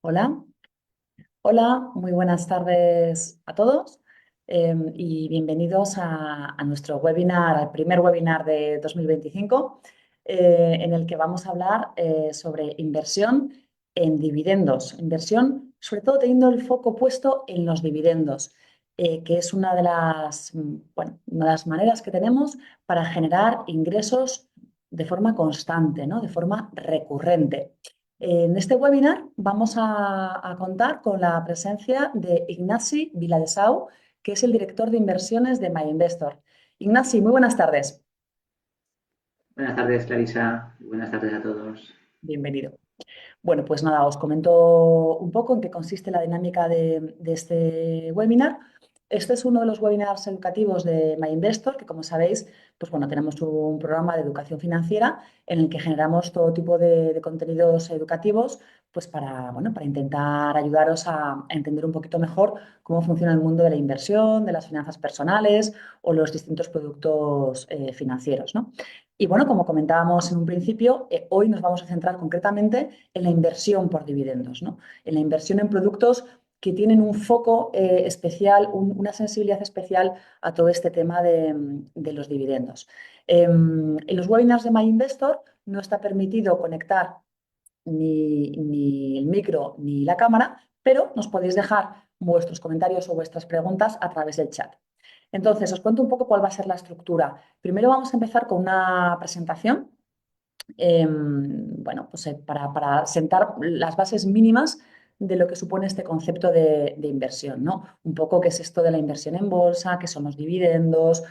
Hola, hola, muy buenas tardes a todos y bienvenidos a nuestro webinar, al primer webinar de 2025, en el que vamos a hablar sobre inversión en dividendos, inversión sobre todo teniendo el foco puesto en los dividendos, que es una de bueno, una de las maneras que tenemos para generar ingresos de forma constante, ¿no? De forma recurrente. En este webinar vamos a contar con la presencia de Ignasi Viladesau, que es el director de inversiones de MyInvestor. Ignasi, muy buenas tardes. Buenas tardes, Clarisa. Buenas tardes a todos. Bienvenido. Bueno, pues nada, os comento un poco en qué consiste la dinámica de este webinar. Este es uno de los webinars educativos de MyInvestor, que como sabéis, pues bueno, tenemos un programa de educación financiera en el que generamos todo tipo de contenidos educativos, pues para, bueno, para intentar ayudaros a entender un poquito mejor cómo funciona el mundo de la inversión, de las finanzas personales o los distintos productos financieros, ¿no? Y bueno, como comentábamos en un principio, hoy nos vamos a centrar concretamente en la inversión por dividendos, ¿no? En la inversión en productos que tienen un foco especial, una sensibilidad especial a todo este tema de los dividendos. En los webinars de MyInvestor no está permitido conectar ni el micro ni la cámara, pero nos podéis dejar vuestros comentarios o vuestras preguntas a través del chat. Entonces, os cuento un poco cuál va a ser la estructura. Primero vamos a empezar con una presentación, bueno, pues para sentar las bases mínimas de lo que supone este concepto de inversión, ¿no? Un poco qué es esto de la inversión en bolsa, qué son los dividendos,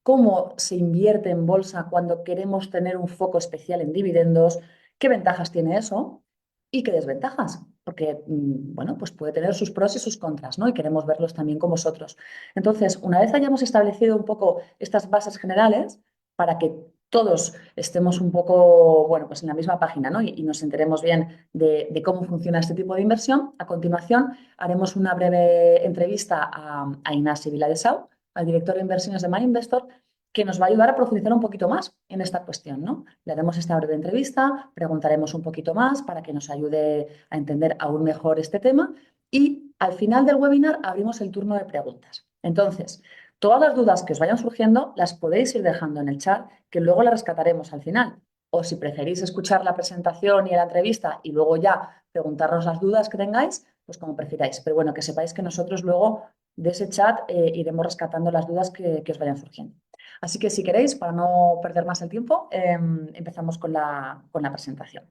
cómo se invierte en bolsa cuando queremos tener un foco especial en dividendos, qué ventajas tiene eso y qué desventajas, porque, bueno, pues puede tener sus pros y sus contras, ¿no? Y queremos verlos también con vosotros. Entonces, una vez hayamos establecido un poco estas bases generales, para que todos estemos un poco, bueno, pues en la misma página, ¿no? Y nos enteremos bien de cómo funciona este tipo de inversión. A continuación, haremos una breve entrevista a Ignasi Viladesau, al director de inversiones de MyInvestor, que nos va a ayudar a profundizar un poquito más en esta cuestión, ¿no? Le haremos esta breve entrevista, preguntaremos un poquito más para que nos ayude a entender aún mejor este tema y al final del webinar abrimos el turno de preguntas. Entonces, todas las dudas que os vayan surgiendo las podéis ir dejando en el chat, que luego las rescataremos al final. O si preferís escuchar la presentación y la entrevista y luego ya preguntarnos las dudas que tengáis, pues como prefiráis. Pero bueno, que sepáis que nosotros luego de ese chat iremos rescatando las dudas que os vayan surgiendo. Así que si queréis, para no perder más el tiempo, empezamos con la presentación.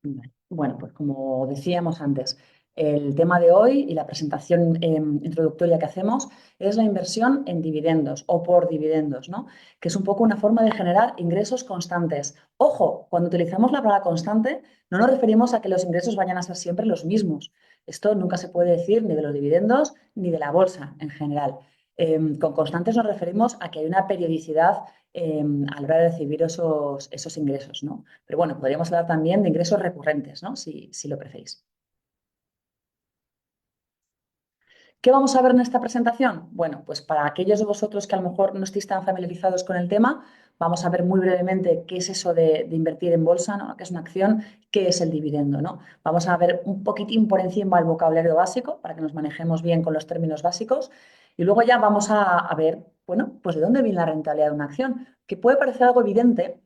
Vale. Bueno, pues como decíamos antes, el tema de hoy y la presentación introductoria que hacemos es la inversión en dividendos o por dividendos, ¿no? Que es un poco una forma de generar ingresos constantes. Ojo, cuando utilizamos la palabra constante, no nos referimos a que los ingresos vayan a ser siempre los mismos. Esto nunca se puede decir ni de los dividendos ni de la bolsa en general. Con constantes nos referimos a que hay una periodicidad a la hora de recibir esos ingresos, ¿no? Pero bueno, podríamos hablar también de ingresos recurrentes, ¿no? Si lo preferís. ¿Qué vamos a ver en esta presentación? Bueno, pues para aquellos de vosotros que a lo mejor no estéis tan familiarizados con el tema, vamos a ver muy brevemente qué es eso de invertir en bolsa, ¿no? ¿Qué es una acción? ¿Qué es el dividendo, ¿no? Vamos a ver un poquitín por encima el vocabulario básico para que nos manejemos bien con los términos básicos y luego ya vamos a ver, bueno, pues de dónde viene la rentabilidad de una acción, que puede parecer algo evidente,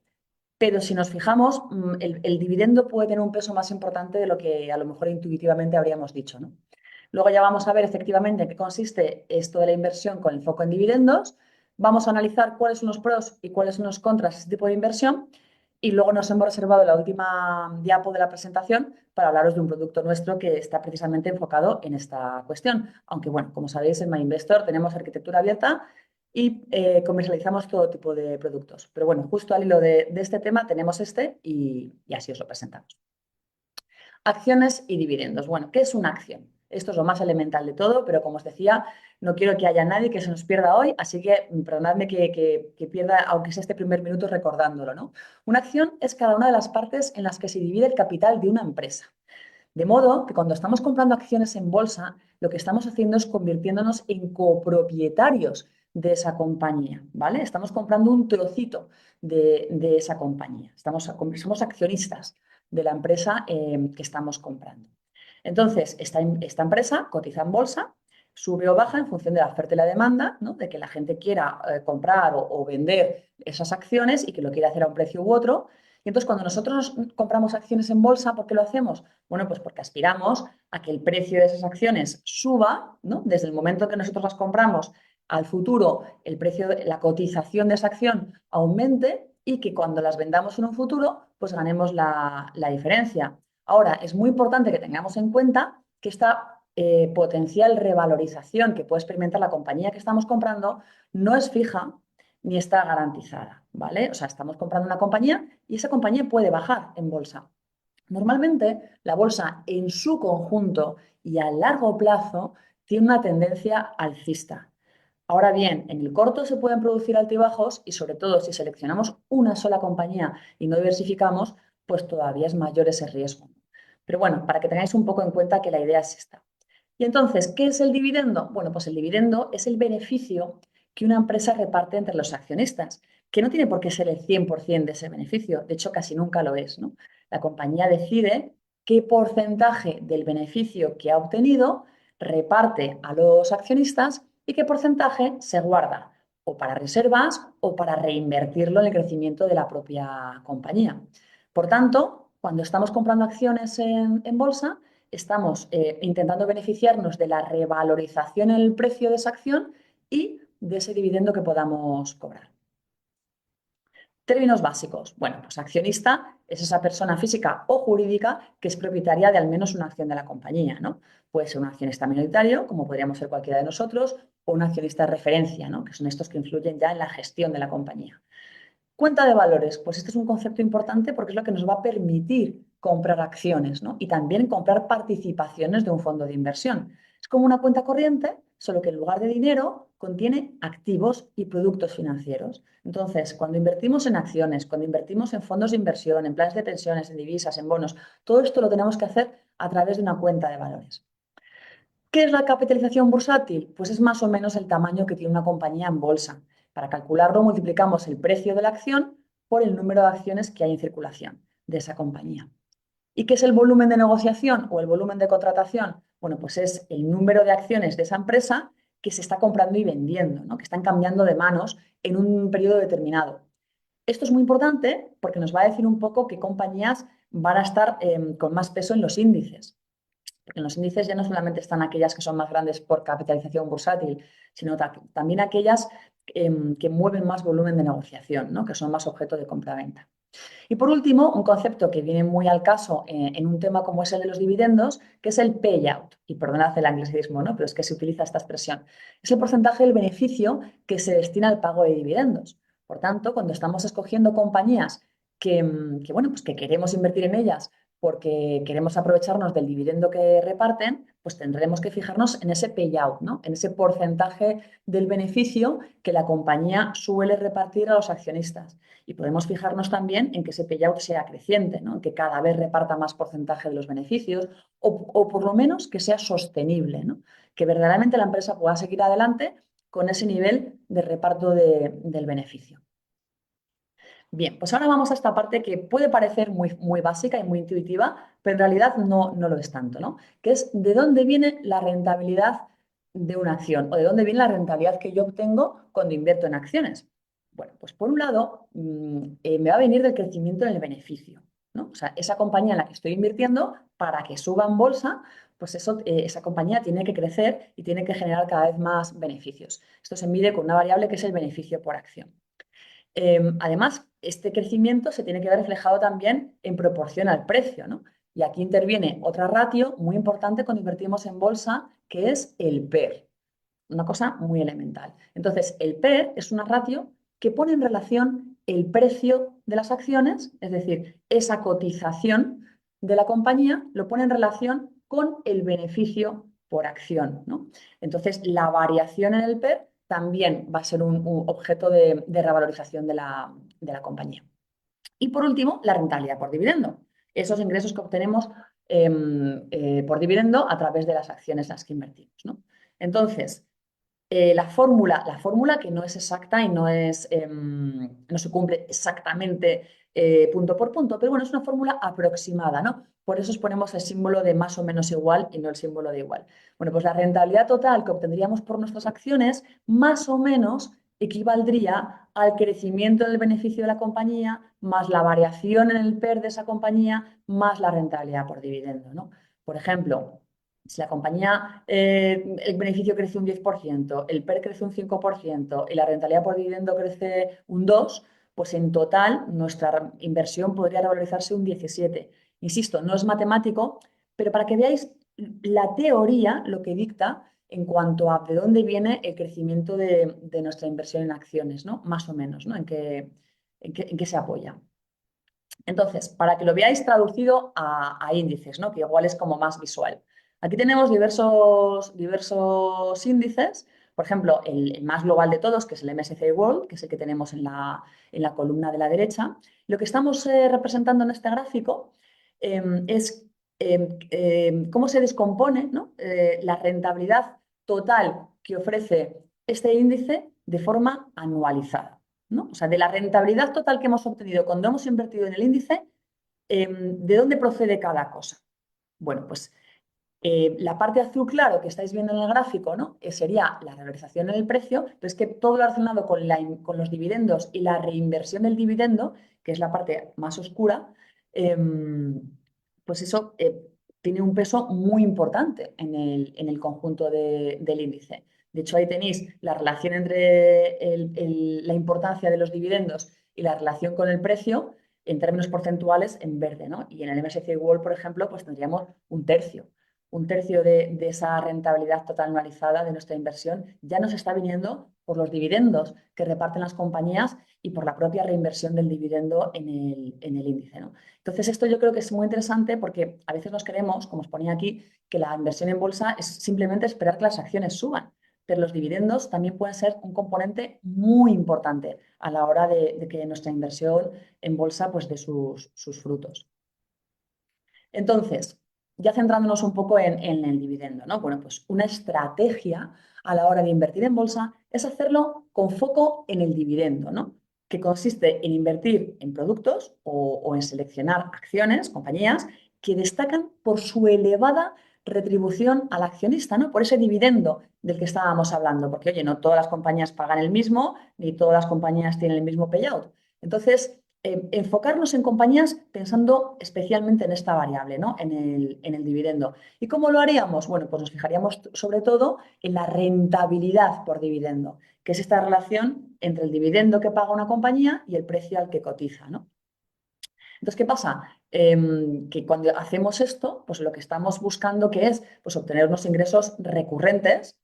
pero si nos fijamos, el dividendo puede tener un peso más importante de lo que a lo mejor intuitivamente habríamos dicho, ¿no? Luego ya vamos a ver efectivamente en qué consiste esto de la inversión con el foco en dividendos. Vamos a analizar cuáles son los pros y cuáles son los contras de este tipo de inversión. Y luego nos hemos reservado la última diapo de la presentación para hablaros de un producto nuestro que está precisamente enfocado en esta cuestión. Aunque, bueno, como sabéis, en MyInvestor tenemos arquitectura abierta y comercializamos todo tipo de productos. Pero bueno, justo al hilo de este tema tenemos este y así os lo presentamos. Acciones y dividendos. Bueno, ¿qué es una acción? Esto es lo más elemental de todo, pero como os decía, no quiero que haya nadie que se nos pierda hoy, así que perdonadme que pierda, aunque sea este primer minuto recordándolo, ¿no? Una acción es cada una de las partes en las que se divide el capital de una empresa. De modo que cuando estamos comprando acciones en bolsa, lo que estamos haciendo es convirtiéndonos en copropietarios de esa compañía, ¿vale? Estamos comprando un trocito de esa compañía. Somos accionistas de la empresa que estamos comprando. Entonces, esta empresa cotiza en bolsa, sube o baja en función de la oferta y la demanda, ¿no? De que la gente quiera comprar o vender esas acciones y que lo quiera hacer a un precio u otro. Y entonces, cuando nosotros compramos acciones en bolsa, ¿por qué lo hacemos? Bueno, pues porque aspiramos a que el precio de esas acciones suba, ¿no? Desde el momento que nosotros las compramos al futuro, el precio, la cotización de esa acción aumente y que cuando las vendamos en un futuro, pues ganemos la diferencia. Ahora, es muy importante que tengamos en cuenta que esta potencial revalorización que puede experimentar la compañía que estamos comprando no es fija ni está garantizada, ¿vale? O sea, estamos comprando una compañía y esa compañía puede bajar en bolsa. Normalmente, la bolsa en su conjunto y a largo plazo tiene una tendencia alcista. Ahora bien, en el corto se pueden producir altibajos y sobre todo si seleccionamos una sola compañía y no diversificamos, pues todavía es mayor ese riesgo. Pero bueno, para que tengáis un poco en cuenta que la idea es esta. Y entonces, ¿qué es el dividendo? Bueno, pues el dividendo es el beneficio que una empresa reparte entre los accionistas, que no tiene por qué ser el 100% de ese beneficio, de hecho casi nunca lo es, ¿no? La compañía decide qué porcentaje del beneficio que ha obtenido reparte a los accionistas y qué porcentaje se guarda o para reservas o para reinvertirlo en el crecimiento de la propia compañía. Por tanto, cuando estamos comprando acciones en bolsa, estamos intentando beneficiarnos de la revalorización en el precio de esa acción y de ese dividendo que podamos cobrar. Términos básicos. Bueno, pues accionista es esa persona física o jurídica que es propietaria de al menos una acción de la compañía, ¿no? Puede ser un accionista minoritario, como podríamos ser cualquiera de nosotros, o un accionista de referencia, ¿no? Que son estos que influyen ya en la gestión de la compañía. Cuenta de valores, pues este es un concepto importante porque es lo que nos va a permitir comprar acciones, ¿no? Y también comprar participaciones de un fondo de inversión. Es como una cuenta corriente, solo que en lugar de dinero contiene activos y productos financieros. Entonces, cuando invertimos en acciones, cuando invertimos en fondos de inversión, en planes de pensiones, en divisas, en bonos, todo esto lo tenemos que hacer a través de una cuenta de valores. ¿Qué es la capitalización bursátil? Pues es más o menos el tamaño que tiene una compañía en bolsa. Para calcularlo, multiplicamos el precio de la acción por el número de acciones que hay en circulación de esa compañía. ¿Y qué es el volumen de negociación o el volumen de contratación? Bueno, pues es el número de acciones de esa empresa que se está comprando y vendiendo, ¿no? Que están cambiando de manos en un periodo determinado. Esto es muy importante porque nos va a decir un poco qué compañías van a estar con más peso en los índices. Porque en los índices ya no solamente están aquellas que son más grandes por capitalización bursátil, sino también aquellas que mueven más volumen de negociación, ¿no? Que son más objeto de compra-venta. Y por último, un concepto que viene muy al caso en un tema como es el de los dividendos, que es el payout. Y perdonad el anglicismo, ¿no? Pero es que se utiliza esta expresión. Es el porcentaje del beneficio que se destina al pago de dividendos. Por tanto, cuando estamos escogiendo compañías bueno, pues que queremos invertir en ellas porque queremos aprovecharnos del dividendo que reparten, pues tendremos que fijarnos en ese payout, ¿no? En ese porcentaje del beneficio que la compañía suele repartir a los accionistas. Y podemos fijarnos también en que ese payout sea creciente, ¿no? Que cada vez reparta más porcentaje de los beneficios o por lo menos que sea sostenible, ¿no? Que verdaderamente la empresa pueda seguir adelante con ese nivel de reparto del beneficio. Bien, pues ahora vamos a esta parte que puede parecer muy básica y muy intuitiva, pero en realidad no lo es tanto, ¿no? Que es de dónde viene la rentabilidad de una acción o de dónde viene la rentabilidad que yo obtengo cuando invierto en acciones. Bueno, pues por un lado, me va a venir del crecimiento en el beneficio, ¿no? O sea, esa compañía en la que estoy invirtiendo, para que suba en bolsa, pues esa compañía tiene que crecer y tiene que generar cada vez más beneficios. Esto se mide con una variable que es el beneficio por acción. Además, este crecimiento se tiene que ver reflejado también en proporción al precio, ¿no? Y aquí interviene otra ratio muy importante cuando invertimos en bolsa, que es el PER, una cosa muy elemental. Entonces, el PER es una ratio que pone en relación el precio de las acciones, es decir, esa cotización de la compañía, lo pone en relación con el beneficio por acción, ¿no? Entonces, la variación en el PER también va a ser un objeto de revalorización de la compañía. Y por último, la rentabilidad por dividendo. Esos ingresos que obtenemos por dividendo a través de las acciones en las que invertimos, ¿no? Entonces, la fórmula que no es exacta y no se cumple exactamente punto por punto, pero bueno, es una fórmula aproximada, ¿no? Por eso os ponemos el símbolo de más o menos igual y no el símbolo de igual. Bueno, pues la rentabilidad total que obtendríamos por nuestras acciones más o menos equivaldría al crecimiento del beneficio de la compañía más la variación en el PER de esa compañía más la rentabilidad por dividendo, ¿no? Por ejemplo, si la compañía, el beneficio crece un 10%, el PER crece un 5% y la rentabilidad por dividendo crece un 2%, pues en total nuestra inversión podría revalorizarse un 17%. Insisto, no es matemático, pero para que veáis la teoría, lo que dicta en cuanto a de dónde viene el crecimiento de nuestra inversión en acciones, ¿no? Más o menos, ¿no? ¿En qué se apoya? Entonces, para que lo veáis traducido a índices, ¿no? Que igual es como más visual. Aquí tenemos diversos índices. Por ejemplo, el más global de todos, que es el MSCI World, que es el que tenemos en la columna de la derecha. Lo que estamos representando en este gráfico es cómo se descompone, ¿no? La rentabilidad total que ofrece este índice de forma anualizada, ¿no? O sea, de la rentabilidad total que hemos obtenido cuando hemos invertido en el índice, ¿de dónde procede cada cosa? Bueno, pues la parte azul claro que estáis viendo en el gráfico, ¿no? Sería la revalorización en el precio, pero es que todo lo relacionado con los dividendos y la reinversión del dividendo, que es la parte más oscura, pues eso tiene un peso muy importante en el conjunto del índice. De hecho, ahí tenéis la relación entre la importancia de los dividendos y la relación con el precio en términos porcentuales en verde, ¿no? Y en el MSCI World, por ejemplo, pues tendríamos un tercio de esa rentabilidad total anualizada de nuestra inversión ya nos está viniendo por los dividendos que reparten las compañías y por la propia reinversión del dividendo en el índice, ¿no? Entonces, esto yo creo que es muy interesante porque a veces nos creemos, como os ponía aquí, que la inversión en bolsa es simplemente esperar que las acciones suban, pero los dividendos también pueden ser un componente muy importante a la hora de que nuestra inversión en bolsa pues dé sus frutos. Entonces, ya centrándonos un poco en el dividendo, ¿no? Bueno, pues una estrategia a la hora de invertir en bolsa es hacerlo con foco en el dividendo, ¿no? Que consiste en invertir en productos o en seleccionar acciones, compañías, que destacan por su elevada retribución al accionista, ¿no? Por ese dividendo del que estábamos hablando, porque, oye, no todas las compañías pagan el mismo, ni todas las compañías tienen el mismo payout. Entonces, enfocarnos en compañías pensando especialmente en esta variable, ¿no? En el dividendo. ¿Y cómo lo haríamos? Bueno, pues nos fijaríamos sobre todo en la rentabilidad por dividendo, que es esta relación entre el dividendo que paga una compañía y el precio al que cotiza, ¿no? Entonces, ¿qué pasa? Que cuando hacemos esto, pues lo que estamos buscando que es pues, obtener unos ingresos recurrentes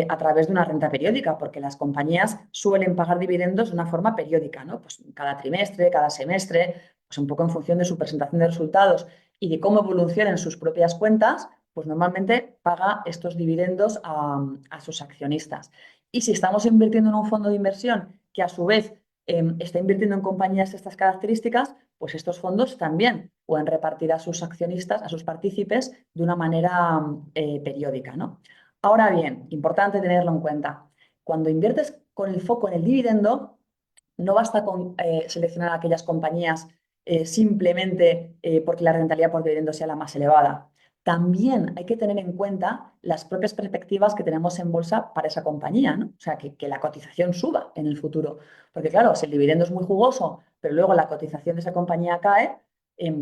a través de una renta periódica, porque las compañías suelen pagar dividendos de una forma periódica, ¿no? Pues cada trimestre, cada semestre, pues un poco en función de su presentación de resultados y de cómo evolucionen sus propias cuentas, pues normalmente paga estos dividendos a sus accionistas. Y si estamos invirtiendo en un fondo de inversión que a su vez está invirtiendo en compañías de estas características, pues estos fondos también pueden repartir a sus accionistas, a sus partícipes, de una manera periódica, ¿no? Ahora bien, importante tenerlo en cuenta. Cuando inviertes con el foco en el dividendo, no basta con seleccionar aquellas compañías simplemente porque la rentabilidad por dividendo sea la más elevada. También hay que tener en cuenta las propias perspectivas que tenemos en bolsa para esa compañía, ¿no? O sea, que la cotización suba en el futuro. Porque claro, si el dividendo es muy jugoso, pero luego la cotización de esa compañía cae,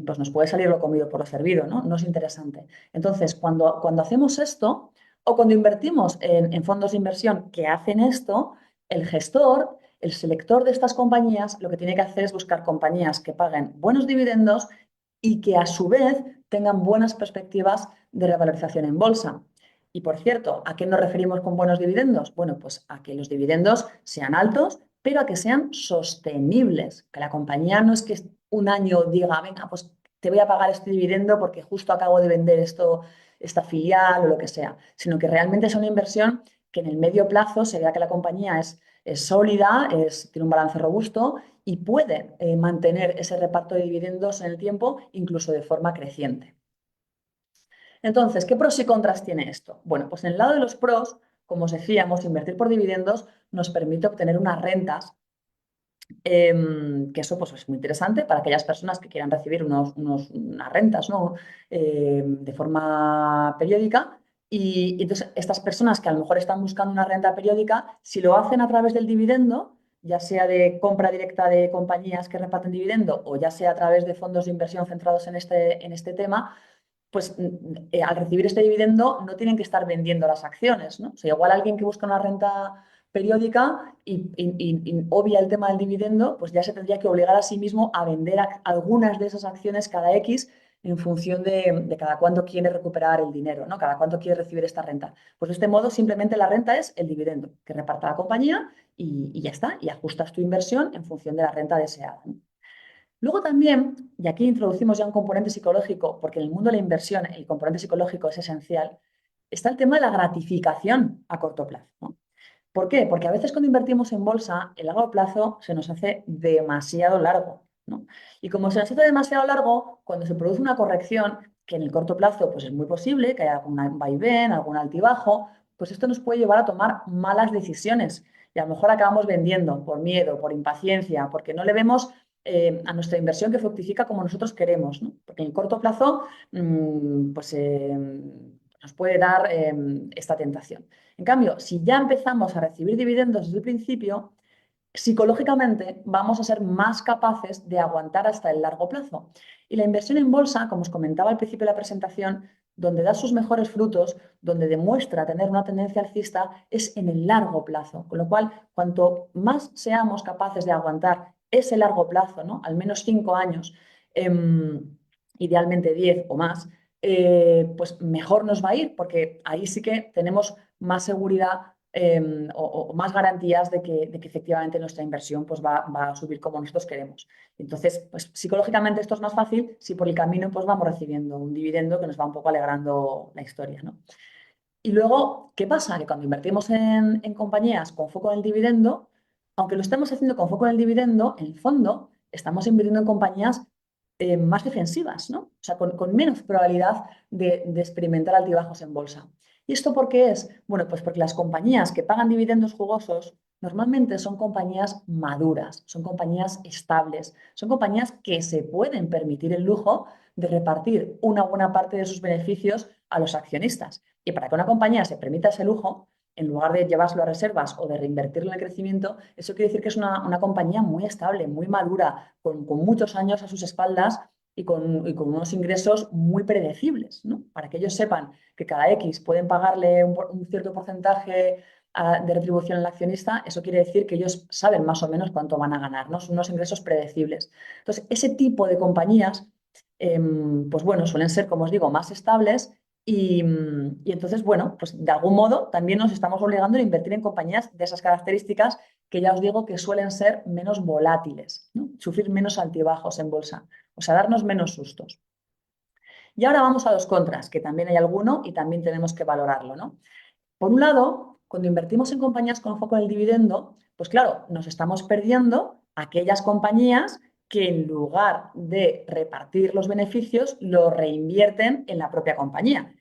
pues nos puede salir lo comido por lo servido, ¿no? No es interesante. Entonces, cuando hacemos esto o cuando invertimos en fondos de inversión que hacen esto, el gestor, el selector de estas compañías, lo que tiene que hacer es buscar compañías que paguen buenos dividendos y que a su vez tengan buenas perspectivas de revalorización en bolsa. Y por cierto, ¿a qué nos referimos con buenos dividendos? Bueno, pues a que los dividendos sean altos, pero a que sean sostenibles, que la compañía no es que un año diga, venga, pues te voy a pagar este dividendo porque justo acabo de vender esto, esta filial o lo que sea, sino que realmente es una inversión que en el medio plazo se vea que la compañía es sólida, tiene un balance robusto y puede mantener ese reparto de dividendos en el tiempo, incluso de forma creciente. Entonces, ¿qué pros y contras tiene esto? Bueno, pues en el lado de los pros, como os decíamos, invertir por dividendos nos permite obtener unas rentas, que eso pues, es muy interesante para aquellas personas que quieran recibir unas rentas, ¿no? De forma periódica. Y entonces estas personas que a lo mejor están buscando una renta periódica, si lo hacen a través del dividendo, ya sea de compra directa de compañías que reparten dividendo o ya sea a través de fondos de inversión centrados en este tema, pues al recibir este dividendo no tienen que estar vendiendo las acciones, ¿no? O sea, igual alguien que busca una renta periódica y obvia el tema del dividendo, pues ya se tendría que obligar a sí mismo a vender algunas de esas acciones cada X en función de cada cuánto quiere recuperar el dinero, ¿no? Cada cuánto quiere recibir esta renta. Pues de este modo simplemente la renta es el dividendo que reparta la compañía y ya está, y ajustas tu inversión en función de la renta deseada, ¿no? Luego también, y aquí introducimos ya un componente psicológico, porque en el mundo de la inversión el componente psicológico es esencial, está el tema de la gratificación a corto plazo, ¿no? ¿Por qué? Porque a veces cuando invertimos en bolsa, el largo plazo se nos hace demasiado largo, ¿no? Y como se nos hace demasiado largo, cuando se produce una corrección, que en el corto plazo pues es muy posible que haya algún vaivén, algún altibajo, pues esto nos puede llevar a tomar malas decisiones. Y a lo mejor acabamos vendiendo por miedo, por impaciencia, porque no le vemos a nuestra inversión que fructifica como nosotros queremos, ¿no? Porque en el corto plazo pues, nos puede dar esta tentación. En cambio, si ya empezamos a recibir dividendos desde el principio, psicológicamente vamos a ser más capaces de aguantar hasta el largo plazo. Y la inversión en bolsa, como os comentaba al principio de la presentación, donde da sus mejores frutos, donde demuestra tener una tendencia alcista, es en el largo plazo. Con lo cual, cuanto más seamos capaces de aguantar ese largo plazo, ¿no? Al menos 5 años, idealmente 10 o más, pues mejor nos va a ir, porque ahí sí que tenemos más seguridad o más garantías de que efectivamente nuestra inversión pues, va a subir como nosotros queremos. Entonces, pues psicológicamente esto es más fácil si por el camino pues, vamos recibiendo un dividendo que nos va un poco alegrando la historia, ¿no? Y luego, ¿qué pasa? Que cuando invertimos en compañías con foco en el dividendo, aunque lo estemos haciendo con foco en el dividendo, en el fondo estamos invirtiendo en compañías más defensivas, ¿no? O sea, con menos probabilidad de experimentar altibajos en bolsa. ¿Y esto por qué es? Bueno, pues porque las compañías que pagan dividendos jugosos normalmente son compañías maduras, son compañías estables, son compañías que se pueden permitir el lujo de repartir una buena parte de sus beneficios a los accionistas. Y para que una compañía se permita ese lujo, en lugar de llevárselo a reservas o de reinvertirlo en el crecimiento, eso quiere decir que es una compañía muy estable, muy madura, con muchos años a sus espaldas y con unos ingresos muy predecibles, ¿no? Para que ellos sepan que cada X pueden pagarle un cierto porcentaje de retribución al accionista, eso quiere decir que ellos saben más o menos cuánto van a ganar, ¿no? Son unos ingresos predecibles. Entonces, ese tipo de compañías, pues bueno, suelen ser, como os digo, más estables y entonces, bueno, pues de algún modo también nos estamos obligando a invertir en compañías de esas características que ya os digo que suelen ser menos volátiles, ¿no? Sufrir menos altibajos en bolsa, o sea, darnos menos sustos. Y ahora vamos a los contras, que también hay alguno y también tenemos que valorarlo, ¿no? Por un lado, cuando invertimos en compañías con foco en el dividendo, pues claro, nos estamos perdiendo aquellas compañías que en lugar de repartir los beneficios, los reinvierten en la propia compañía.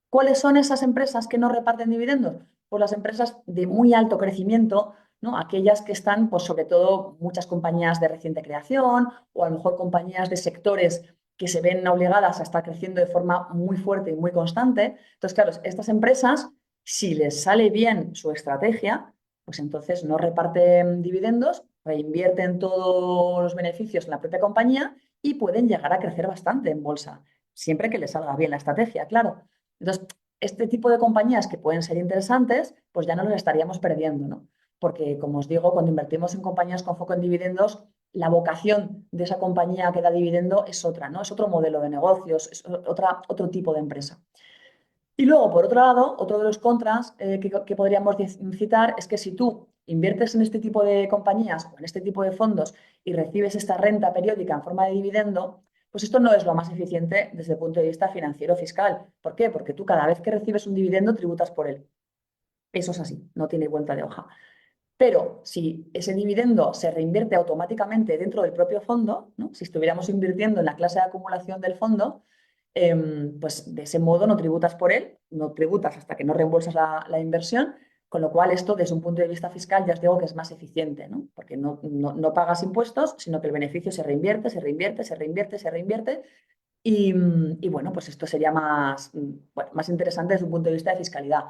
¿Cuáles son esas empresas que no reparten dividendos? Pues las empresas de muy alto crecimiento, ¿no? Aquellas que están, pues sobre todo, muchas compañías de reciente creación o a lo mejor compañías de sectores que se ven obligadas a estar creciendo de forma muy fuerte y muy constante. Entonces, claro, estas empresas, si les sale bien su estrategia, pues entonces no reparten dividendos, reinvierten todos los beneficios en la propia compañía y pueden llegar a crecer bastante en bolsa, siempre que les salga bien la estrategia, claro. Entonces, este tipo de compañías que pueden ser interesantes, pues ya no los estaríamos perdiendo, ¿no? Porque, como os digo, cuando invertimos en compañías con foco en dividendos, la vocación de esa compañía que da dividendo es otra, ¿no? Es otro modelo de negocios, es otro tipo de empresa. Y luego, por otro lado, otro de los contras que podríamos citar es que si tú inviertes en este tipo de compañías o en este tipo de fondos y recibes esta renta periódica en forma de dividendo, pues esto no es lo más eficiente desde el punto de vista financiero fiscal. ¿Por qué? Porque tú cada vez que recibes un dividendo tributas por él. Eso es así, no tiene vuelta de hoja. Pero si ese dividendo se reinvierte automáticamente dentro del propio fondo, ¿no? Si estuviéramos invirtiendo en la clase de acumulación del fondo, pues de ese modo no tributas por él, no tributas hasta que no reembolsas la inversión, con lo cual esto desde un punto de vista fiscal ya os digo que es más eficiente, ¿no? Porque no pagas impuestos, sino que el beneficio se reinvierte, se reinvierte, se reinvierte, se reinvierte y bueno, pues esto sería más, bueno, más interesante desde un punto de vista de fiscalidad.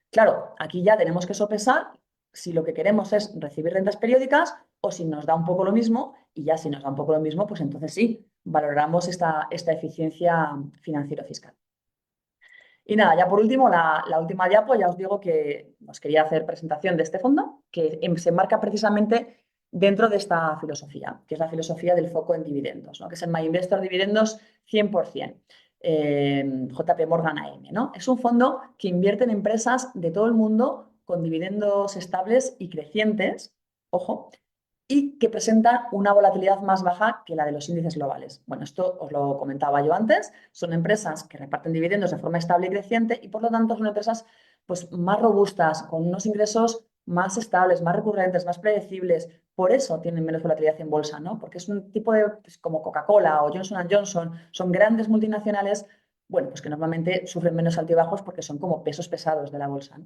Claro, aquí ya tenemos que sopesar si lo que queremos es recibir rentas periódicas o si nos da un poco lo mismo, y ya si nos da un poco lo mismo, pues entonces sí, valoramos esta eficiencia financiero-fiscal. Y nada, ya por último, la última diapo, ya os digo que os quería hacer presentación de este fondo, que se enmarca precisamente dentro de esta filosofía, que es la filosofía del foco en dividendos, ¿no? Que es el My Investor Dividendos 100%, JP Morgan AM, ¿no? Es un fondo que invierte en empresas de todo el mundo con dividendos estables y crecientes, ojo, y que presenta una volatilidad más baja que la de los índices globales. Bueno, esto os lo comentaba yo antes, son empresas que reparten dividendos de forma estable y creciente y por lo tanto son empresas pues, más robustas, con unos ingresos más estables, más recurrentes, más predecibles. Por eso tienen menos volatilidad en bolsa, ¿no? Porque es un tipo de, pues, como Coca-Cola o Johnson Johnson, son grandes multinacionales, bueno, pues que normalmente sufren menos altibajos porque son como pesos pesados de la bolsa, ¿no?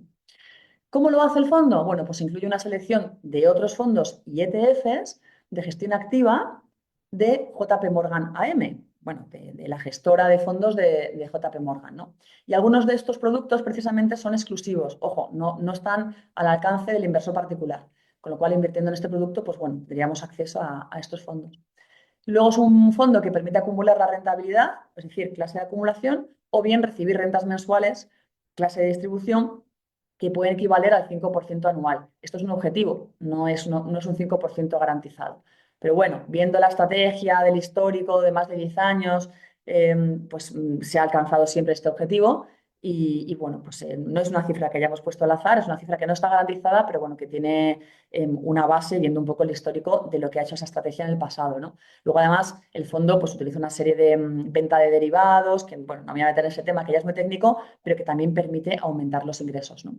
¿Cómo lo hace el fondo? Bueno, pues incluye una selección de otros fondos y ETFs de gestión activa de JP Morgan AM, bueno, de la gestora de fondos de JP Morgan, ¿no? Y algunos de estos productos precisamente son exclusivos, ojo, no están al alcance del inversor particular, con lo cual invirtiendo en este producto, pues bueno, tendríamos acceso a estos fondos. Luego es un fondo que permite acumular la rentabilidad, es decir, clase de acumulación, o bien recibir rentas mensuales, clase de distribución, que pueden equivaler al 5% anual. Esto es un objetivo, no es un 5% garantizado. Pero bueno, viendo la estrategia del histórico de más de 10 años, pues se ha alcanzado siempre este objetivo bueno, pues no es una cifra que hayamos puesto al azar, es una cifra que no está garantizada, pero bueno, que tiene una base viendo un poco el histórico de lo que ha hecho esa estrategia en el pasado, ¿no? Luego, además, el fondo pues, utiliza una serie de venta de derivados, que bueno, no me voy a meter en ese tema, que ya es muy técnico, pero que también permite aumentar los ingresos, ¿no?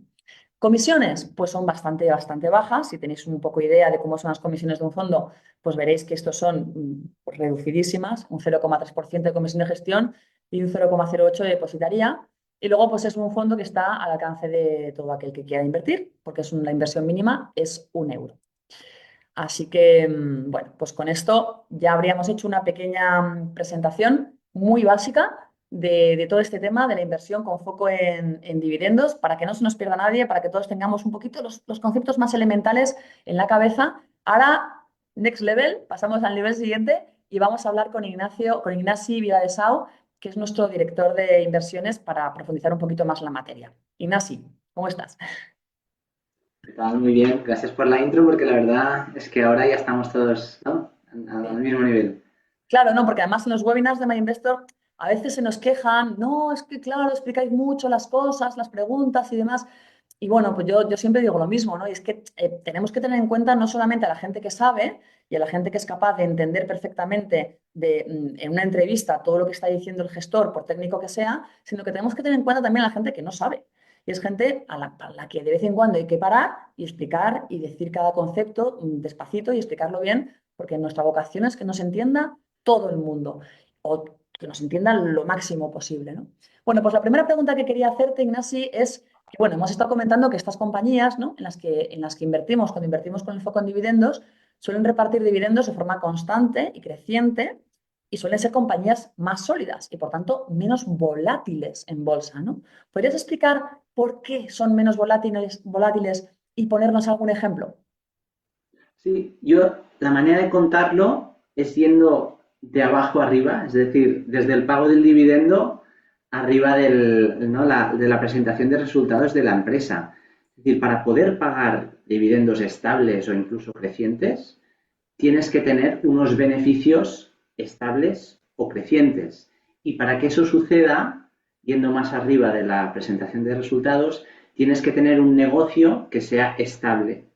Comisiones, pues son bastante bajas. Si tenéis un poco idea de cómo son las comisiones de un fondo, pues veréis que estos son pues, reducidísimas, un 0,3% de comisión de gestión y un 0,08% de depositaría. Y luego, pues es un fondo que está al alcance de todo aquel que quiera invertir, porque la inversión mínima es 1 euro. Así que, bueno, pues con esto ya habríamos hecho una pequeña presentación muy básica de todo este tema de la inversión con foco en dividendos, para que no se nos pierda nadie, para que todos tengamos un poquito los conceptos más elementales en la cabeza. Ahora, next level, pasamos al nivel siguiente y vamos a hablar con Ignasi Viladesau, que es nuestro director de inversiones, para profundizar un poquito más en la materia. Ignasi, ¿cómo estás? ¿Qué tal? Muy bien, gracias por la intro porque la verdad es que ahora ya estamos todos, ¿no? Al Sí. mismo nivel. Claro, no, porque además en los webinars de MyInvestor a veces se nos quejan, no, es que claro, explicáis mucho las cosas, las preguntas y demás. Y bueno, pues yo siempre digo lo mismo, ¿no? Y es que tenemos que tener en cuenta no solamente a la gente que sabe y a la gente que es capaz de entender perfectamente en una entrevista todo lo que está diciendo el gestor, por técnico que sea, sino que tenemos que tener en cuenta también a la gente que no sabe. Y es gente a la que de vez en cuando hay que parar y explicar y decir cada concepto despacito y explicarlo bien, porque nuestra vocación es que nos entienda todo el mundo o que nos entiendan lo máximo posible, ¿no? Bueno, pues la primera pregunta que quería hacerte, Ignasi, es que, bueno, hemos estado comentando que estas compañías, ¿no? en las que invertimos, cuando invertimos con el foco en dividendos, suelen repartir dividendos de forma constante y creciente y suelen ser compañías más sólidas y, por tanto, menos volátiles en bolsa, ¿no? ¿Podrías explicar por qué son menos volátiles y ponernos algún ejemplo? Sí, yo la manera de contarlo es yendo de abajo arriba, es decir, desde el pago del dividendo arriba ¿no? De la presentación de resultados de la empresa. Es decir, para poder pagar dividendos estables o incluso crecientes, tienes que tener unos beneficios estables o crecientes. Y para que eso suceda, yendo más arriba de la presentación de resultados, tienes que tener un negocio que sea estable,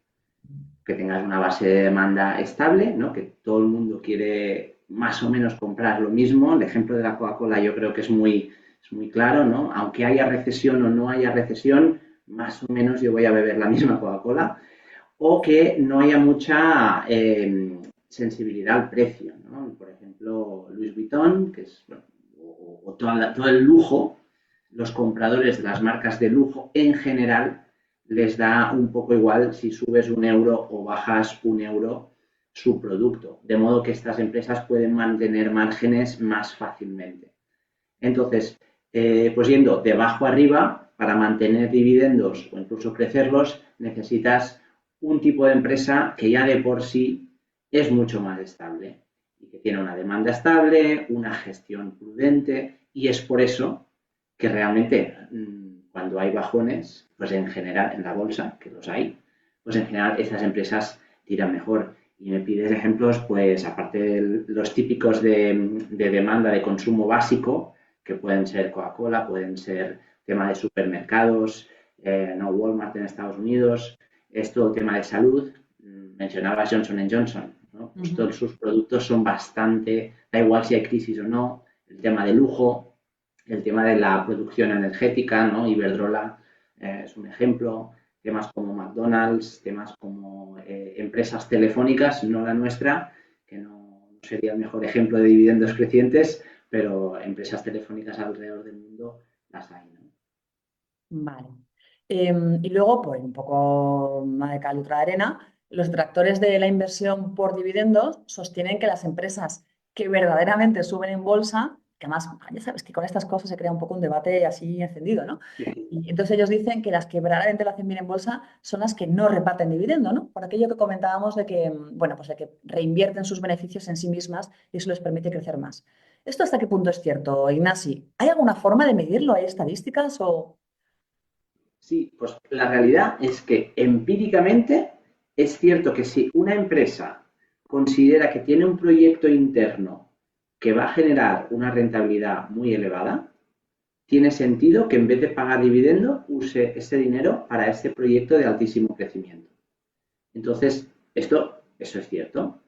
que tengas una base de demanda estable, ¿no? Que todo el mundo quiere más o menos comprar lo mismo. El ejemplo de la Coca-Cola yo creo que es muy claro, ¿no? Aunque haya recesión o no haya recesión, más o menos yo voy a beber la misma Coca-Cola. O que no haya mucha sensibilidad al precio, ¿no? Por ejemplo, Louis Vuitton, que es, bueno, o todo el lujo, los compradores de las marcas de lujo en general les da un poco igual si subes 1 euro o bajas 1 euro su producto, de modo que estas empresas pueden mantener márgenes más fácilmente. Entonces, pues yendo de abajo arriba, para mantener dividendos o incluso crecerlos, necesitas un tipo de empresa que ya de por sí es mucho más estable y que tiene una demanda estable, una gestión prudente, y es por eso que realmente cuando hay bajones, pues en general en la bolsa, que los hay, pues en general esas empresas tiran mejor. Y me pides ejemplos, pues aparte de los típicos de demanda de consumo básico, que pueden ser Coca-Cola, pueden ser tema de supermercados, no Walmart en Estados Unidos, es todo tema de salud. Mencionabas Johnson Johnson, ¿no? Pues Ujú. todos sus productos son bastante, da igual si hay crisis o no, el tema de lujo, el tema de la producción energética, ¿no? Iberdrola es un ejemplo, temas como McDonald's, temas como empresas telefónicas, no la nuestra, que no sería el mejor ejemplo de dividendos crecientes, pero empresas telefónicas alrededor del mundo las hay, ¿no? Vale. Y luego, pues un poco más de cal y otra de arena, los detractores de la inversión por dividendos sostienen que las empresas que verdaderamente suben en bolsa, que además, ya sabes que con estas cosas se crea un poco un debate así encendido, ¿no? Y entonces ellos dicen que las que verdaderamente lo hacen bien en bolsa son las que no reparten dividendo, ¿no? Por aquello que comentábamos de que, bueno, pues de que reinvierten sus beneficios en sí mismas y eso les permite crecer más. ¿Esto hasta qué punto es cierto, Ignasi? ¿Hay alguna forma de medirlo? ¿Hay estadísticas o...? Sí, pues la realidad es que empíricamente es cierto que si una empresa considera que tiene un proyecto interno que va a generar una rentabilidad muy elevada, tiene sentido que en vez de pagar dividendo use ese dinero para este proyecto de altísimo crecimiento. Entonces, eso es cierto.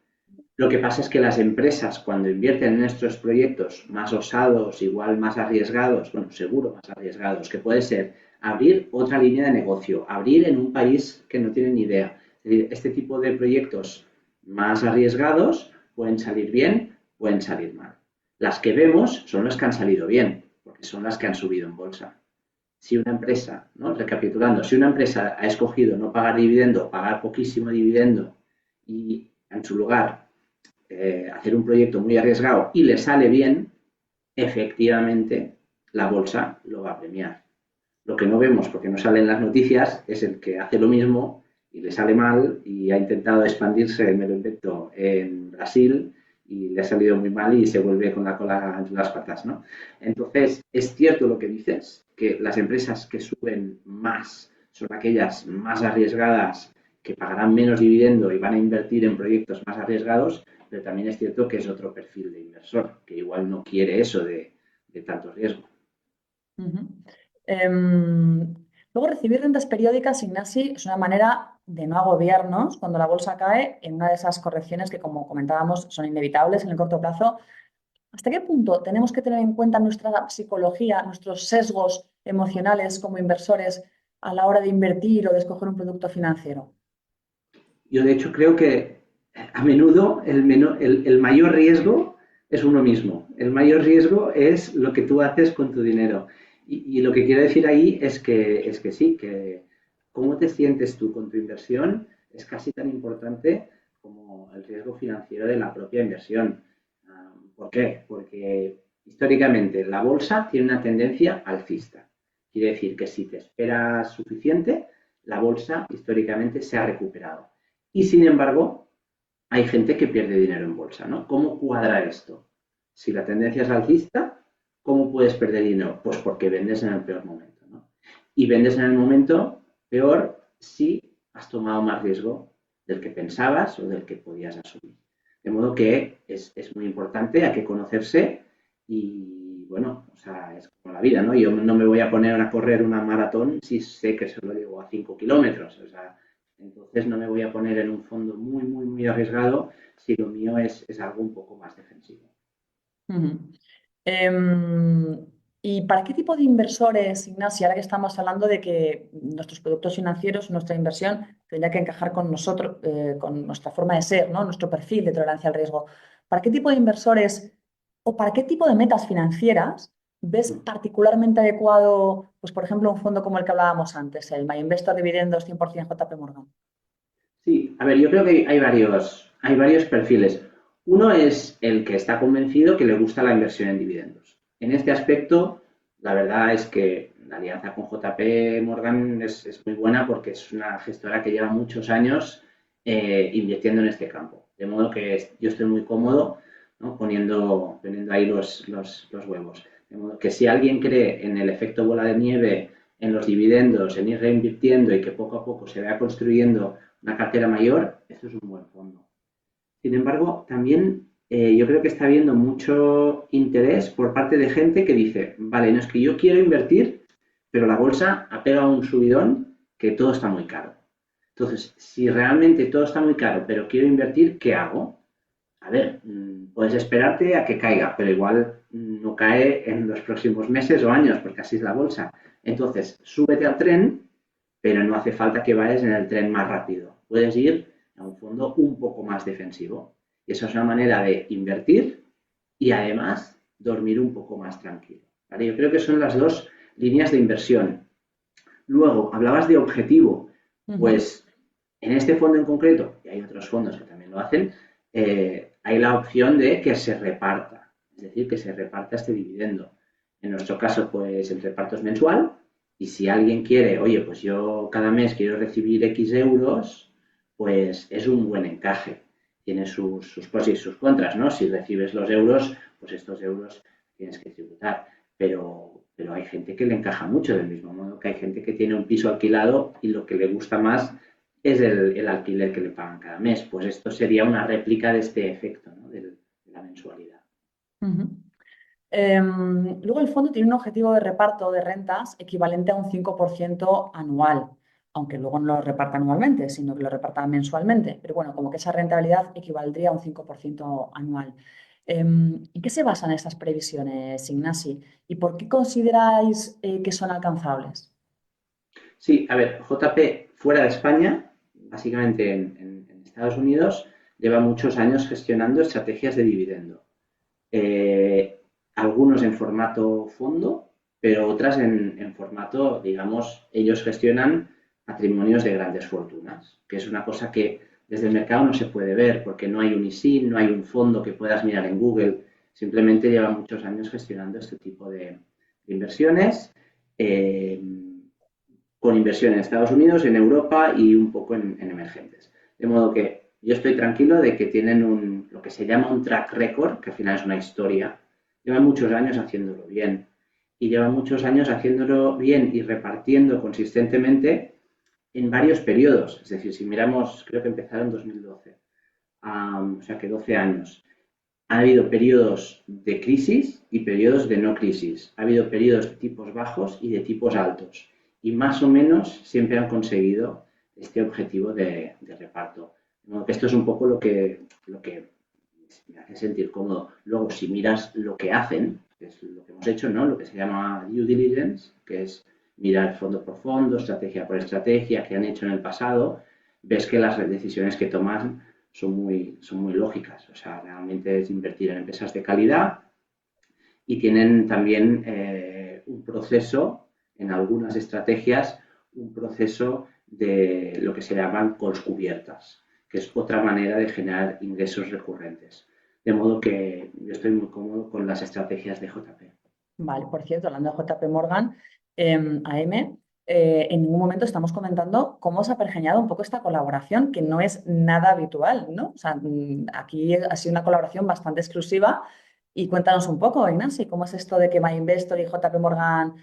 Lo que pasa es que las empresas, cuando invierten en estos proyectos más osados, igual más arriesgados, bueno, seguro más arriesgados, que puede ser abrir otra línea de negocio, abrir en un país que no tienen ni idea. Es decir, este tipo de proyectos más arriesgados pueden salir bien, pueden salir mal. Las que vemos son las que han salido bien, porque son las que han subido en bolsa. Si una empresa, ¿no? Recapitulando, si una empresa ha escogido no pagar dividendo, pagar poquísimo dividendo y en su lugar hacer un proyecto muy arriesgado y le sale bien, efectivamente la bolsa lo va a premiar. Lo que no vemos porque no salen las noticias es el que hace lo mismo y le sale mal y ha intentado expandirse, me lo invento, en Brasil y le ha salido muy mal y se vuelve con la cola entre las patas, ¿no? Entonces, es cierto lo que dices, que las empresas que suben más son aquellas más arriesgadas que pagarán menos dividendo y van a invertir en proyectos más arriesgados, pero también es cierto que es otro perfil de inversor, que igual no quiere eso de tanto riesgo. Ujú. Em, Luego, recibir rentas periódicas, Ignasi, es una manera de no agobiarnos cuando la bolsa cae en una de esas correcciones que, como comentábamos, son inevitables en el corto plazo. ¿Hasta qué punto tenemos que tener en cuenta nuestra psicología, nuestros sesgos emocionales como inversores a la hora de invertir o de escoger un producto financiero? Yo, de hecho, creo que a menudo el mayor riesgo es uno mismo. El mayor riesgo es lo que tú haces con tu dinero. Y lo que quiero decir ahí es que sí, que cómo te sientes tú con tu inversión es casi tan importante como el riesgo financiero de la propia inversión. ¿Por qué? Porque históricamente la bolsa tiene una tendencia alcista. Quiere decir que si te esperas suficiente, la bolsa históricamente se ha recuperado. Y sin embargo, hay gente que pierde dinero en bolsa, ¿no? ¿Cómo cuadra esto? Si la tendencia es alcista, ¿cómo puedes perder dinero? Pues porque vendes en el peor momento, ¿no? Y vendes en el momento peor si has tomado más riesgo del que pensabas o del que podías asumir. De modo que es muy importante, hay que conocerse y, bueno, o sea, es como la vida, ¿no? Yo no me voy a poner a correr una maratón si sé que solo llego a 5 kilómetros. O sea, Entonces no me voy a poner en un fondo muy, muy, muy arriesgado si lo mío es algo un poco más defensivo. Ujú. Em, ¿Y para qué tipo de inversores, Ignacio, ahora que estamos hablando de que nuestros productos financieros, nuestra inversión, tendría que encajar con nosotros, con nuestra forma de ser, ¿no? Nuestro perfil de tolerancia al riesgo? ¿Para qué tipo de inversores o para qué tipo de metas financieras ves particularmente adecuado, pues por ejemplo, un fondo como el que hablábamos antes, el My Investor Dividendos 100% JP Morgan? Sí, a ver, yo creo que hay varios perfiles. Uno es el que está convencido que le gusta la inversión en dividendos. En este aspecto, la verdad es que la alianza con JP Morgan es muy buena porque es una gestora que lleva muchos años invirtiendo en este campo. De modo que yo estoy muy cómodo, ¿no? Poniendo ahí los huevos. De modo que si alguien cree en el efecto bola de nieve, en los dividendos, en ir reinvirtiendo y que poco a poco se vaya construyendo una cartera mayor, esto es un buen fondo. Sin embargo, también yo creo que está habiendo mucho interés por parte de gente que dice, vale, no es que yo quiero invertir, pero la bolsa ha pegado un subidón que todo está muy caro. Entonces, si realmente todo está muy caro, pero quiero invertir, ¿qué hago? A ver, puedes esperarte a que caiga, pero igual no cae en los próximos meses o años, porque así es la bolsa. Entonces, súbete al tren, pero no hace falta que vayas en el tren más rápido. Puedes ir a un fondo un poco más defensivo. Y eso es una manera de invertir y además dormir un poco más tranquilo. ¿Vale? Yo creo que son las dos líneas de inversión. Luego, hablabas de objetivo. Ujú. Pues en este fondo en concreto, y hay otros fondos que también lo hacen, hay la opción de que se reparta, es decir, que se reparta este dividendo. En nuestro caso, pues el reparto es mensual y si alguien quiere, oye, pues yo cada mes quiero recibir X euros, pues es un buen encaje. Tiene sus pros y sus contras, ¿no? Si recibes los euros, pues estos euros tienes que tributar. Pero hay gente que le encaja mucho, del mismo modo que hay gente que tiene un piso alquilado y lo que le gusta más es el alquiler que le pagan cada mes. Pues esto sería una réplica de este efecto, ¿no? De la mensualidad. Ujú. Luego el fondo tiene un objetivo de reparto de rentas equivalente a un 5% anual, aunque luego no lo reparta anualmente, sino que lo reparta mensualmente. Pero bueno, como que esa rentabilidad equivaldría a un 5% anual. ¿En qué se basan estas previsiones, Ignasi? ¿Y por qué consideráis que son alcanzables? Sí, a ver, JP fuera de España, básicamente en Estados Unidos, lleva muchos años gestionando estrategias de dividendo. Eh, Algunos en formato fondo, pero otras en formato, digamos, ellos gestionan patrimonios de grandes fortunas, que es una cosa que desde el mercado no se puede ver porque no hay un ISIN, no hay un fondo que puedas mirar en Google, simplemente lleva muchos años gestionando este tipo de inversiones. Eh, con inversión en Estados Unidos, en Europa y un poco en emergentes. De modo que yo estoy tranquilo de que tienen lo que se llama un track record, que al final es una historia. Llevan muchos años haciéndolo bien. Y llevan muchos años haciéndolo bien y repartiendo consistentemente en varios periodos. Es decir, si miramos, creo que empezaron en 2012, o sea que 12 años. Ha habido periodos de crisis y periodos de no crisis. Ha habido periodos de tipos bajos y de tipos altos. Y más o menos siempre han conseguido este objetivo de reparto. Bueno, esto es un poco lo que me hace sentir cómodo. Luego, si miras lo que hacen, que es lo que hemos hecho, ¿no? Lo que se llama due diligence, que es mirar fondo por fondo, estrategia por estrategia, que han hecho en el pasado, ves que las decisiones que toman son muy lógicas. O sea, realmente es invertir en empresas de calidad y tienen también un proceso, en algunas estrategias, un proceso de lo que se llaman calls cubiertas, que es otra manera de generar ingresos recurrentes. De modo que yo estoy muy cómodo con las estrategias de JP. Vale, por cierto, hablando de JP Morgan, AM, en ningún momento estamos comentando cómo se ha pergeñado un poco esta colaboración, que no es nada habitual, ¿no? O sea, aquí ha sido una colaboración bastante exclusiva. Y cuéntanos un poco, Ignacio, ¿cómo es esto de que MyInvestor y JP Morgan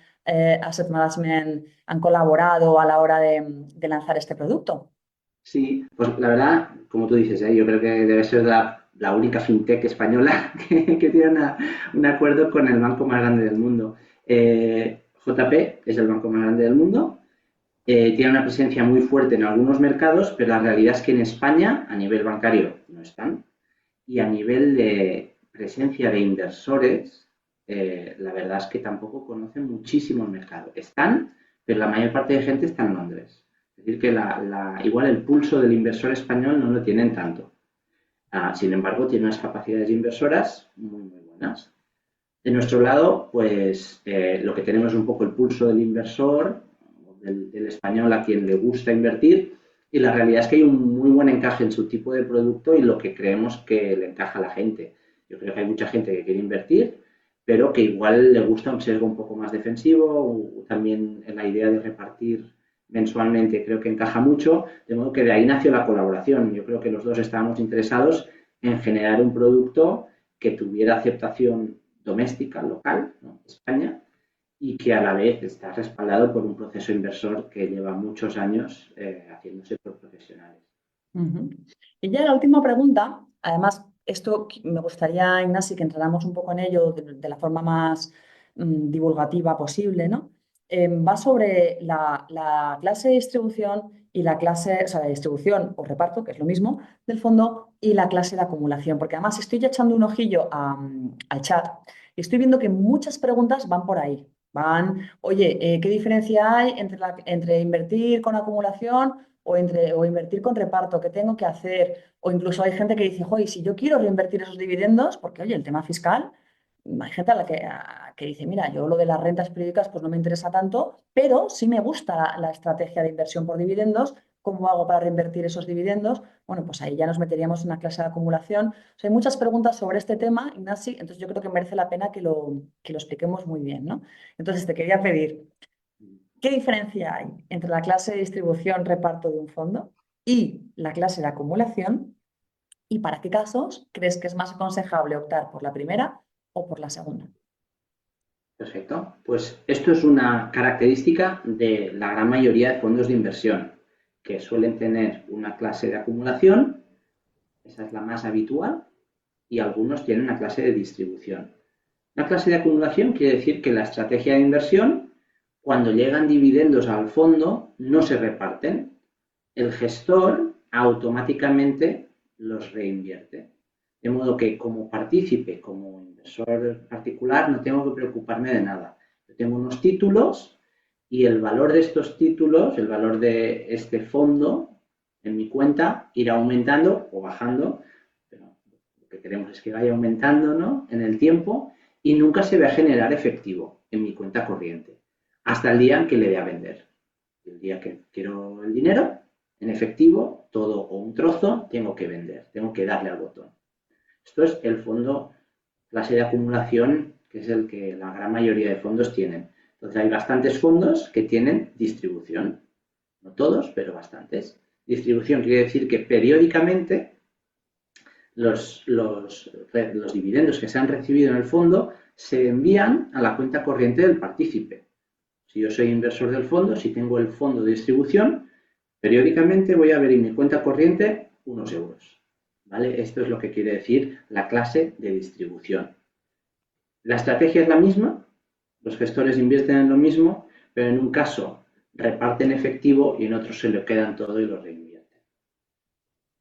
Asset Management han colaborado a la hora de lanzar este producto? Sí, pues la verdad, como tú dices, yo creo que debe ser la única fintech española que tiene un acuerdo con el banco más grande del mundo. JP es el banco más grande del mundo Tiene una presencia muy fuerte en algunos mercados, pero la realidad es que en España, a nivel bancario, no están. Y a nivel de presencia de inversores, la verdad es que tampoco conocen muchísimo el mercado. Están, pero la mayor parte de gente está en Londres. Es decir, que igual el pulso del inversor español no lo tienen tanto. Sin embargo, tiene unas capacidades inversoras muy, muy buenas. De nuestro lado, pues lo que tenemos es un poco el pulso del inversor, del español a quien le gusta invertir, y la realidad es que hay un muy buen encaje en su tipo de producto y lo que creemos que le encaja a la gente. Yo creo que hay mucha gente que quiere invertir, pero que igual le gusta un sesgo un poco más defensivo, o también en la idea de repartir mensualmente creo que encaja mucho, de modo que de ahí nació la colaboración. Yo creo que los dos estábamos interesados en generar un producto que tuviera aceptación doméstica, local, ¿no? España, y que a la vez está respaldado por un proceso inversor que lleva muchos años haciéndose por profesionales. Ujú. Y ya la última pregunta, además, esto me gustaría, Ignasi, que entráramos un poco en ello de la forma más divulgativa posible, ¿no? Va sobre la clase de distribución y la clase, o sea, de distribución o reparto, que es lo mismo, del fondo, y la clase de acumulación, porque además estoy ya echando un ojillo al chat y estoy viendo que muchas preguntas van por ahí. Van, oye, ¿qué diferencia hay entre invertir con acumulación o invertir con reparto? ¿Qué tengo que hacer? O incluso hay gente que dice, oye, si yo quiero reinvertir esos dividendos, porque oye, el tema fiscal, hay gente que dice, mira, yo lo de las rentas periódicas pues no me interesa tanto, pero sí me gusta la estrategia de inversión por dividendos. ¿Cómo hago para reinvertir esos dividendos? Bueno, pues ahí ya nos meteríamos en una clase de acumulación. O sea, hay muchas preguntas sobre este tema, Ignasi, entonces yo creo que merece la pena que lo expliquemos muy bien, ¿no? Entonces te quería pedir, ¿qué diferencia hay entre la clase de distribución reparto de un fondo y la clase de acumulación? ¿Y para qué casos crees que es más aconsejable optar por la primera o por la segunda? Perfecto. Pues esto es una característica de la gran mayoría de fondos de inversión, que suelen tener una clase de acumulación, esa es la más habitual, y algunos tienen una clase de distribución. Una clase de acumulación quiere decir que la estrategia de inversión, cuando llegan dividendos al fondo, no se reparten. El gestor automáticamente los reinvierte. De modo que como partícipe, como inversor particular, no tengo que preocuparme de nada. Yo tengo unos títulos y el valor de estos títulos, el valor de este fondo en mi cuenta, irá aumentando o bajando, pero lo que queremos es que vaya aumentando, ¿no?, en el tiempo, y nunca se va a generar efectivo en mi cuenta corriente, hasta el día en que le dé a vender. El día que quiero el dinero, en efectivo, todo o un trozo, tengo que vender, tengo que darle al botón. Esto es el fondo, clase de acumulación, que es el que la gran mayoría de fondos tienen. Entonces hay bastantes fondos que tienen distribución. No todos, pero bastantes. Distribución quiere decir que periódicamente los dividendos que se han recibido en el fondo se envían a la cuenta corriente del partícipe. Si yo soy inversor del fondo, si tengo el fondo de distribución, periódicamente voy a ver en mi cuenta corriente unos euros. ¿Vale? Esto es lo que quiere decir la clase de distribución. La estrategia es la misma, los gestores invierten en lo mismo, pero en un caso reparten efectivo y en otro se lo quedan todo y lo reinvierten.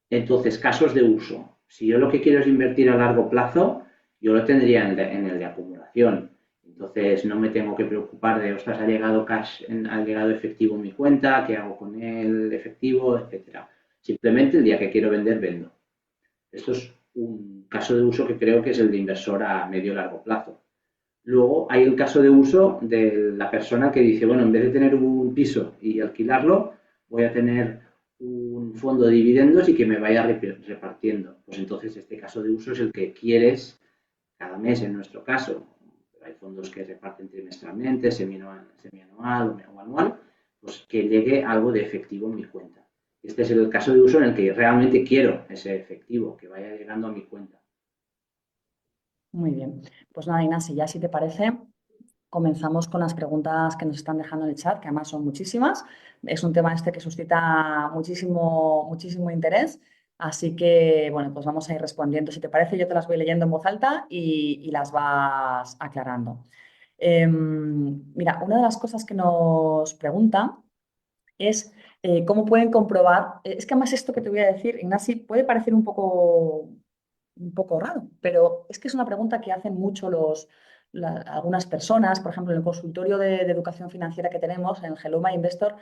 Entonces, casos de uso. Si yo lo que quiero es invertir a largo plazo, yo lo tendría en el de acumulación. Entonces, no me tengo que preocupar de, ostras, ha llegado cash, ha llegado efectivo en mi cuenta, ¿qué hago con el efectivo, etcétera? Simplemente el día que quiero vender, vendo. Esto es un caso de uso que creo que es el de inversor a medio largo plazo. Luego hay el caso de uso de la persona que dice, bueno, en vez de tener un piso y alquilarlo, voy a tener un fondo de dividendos y que me vaya repartiendo. Pues entonces este caso de uso es el que quieres cada mes en nuestro caso. Hay fondos que reparten trimestralmente, semianual o anual, pues que llegue algo de efectivo en mi cuenta. Este es el caso de uso en el que realmente quiero ese efectivo, que vaya llegando a mi cuenta. Muy bien. Pues nada, Ignasi, ya si te parece, comenzamos con las preguntas que nos están dejando en el chat, que además son muchísimas. Es un tema este que suscita muchísimo, muchísimo interés. Así que, bueno, pues vamos a ir respondiendo. Si te parece, yo te las voy leyendo en voz alta y las vas aclarando. Mira, una de las cosas que nos pregunta es cómo pueden comprobar. Es que además esto que te voy a decir, Ignasi, puede parecer un poco raro, pero es que es una pregunta que hacen mucho algunas personas, por ejemplo, en el consultorio de educación financiera que tenemos, en el Hello My Investor,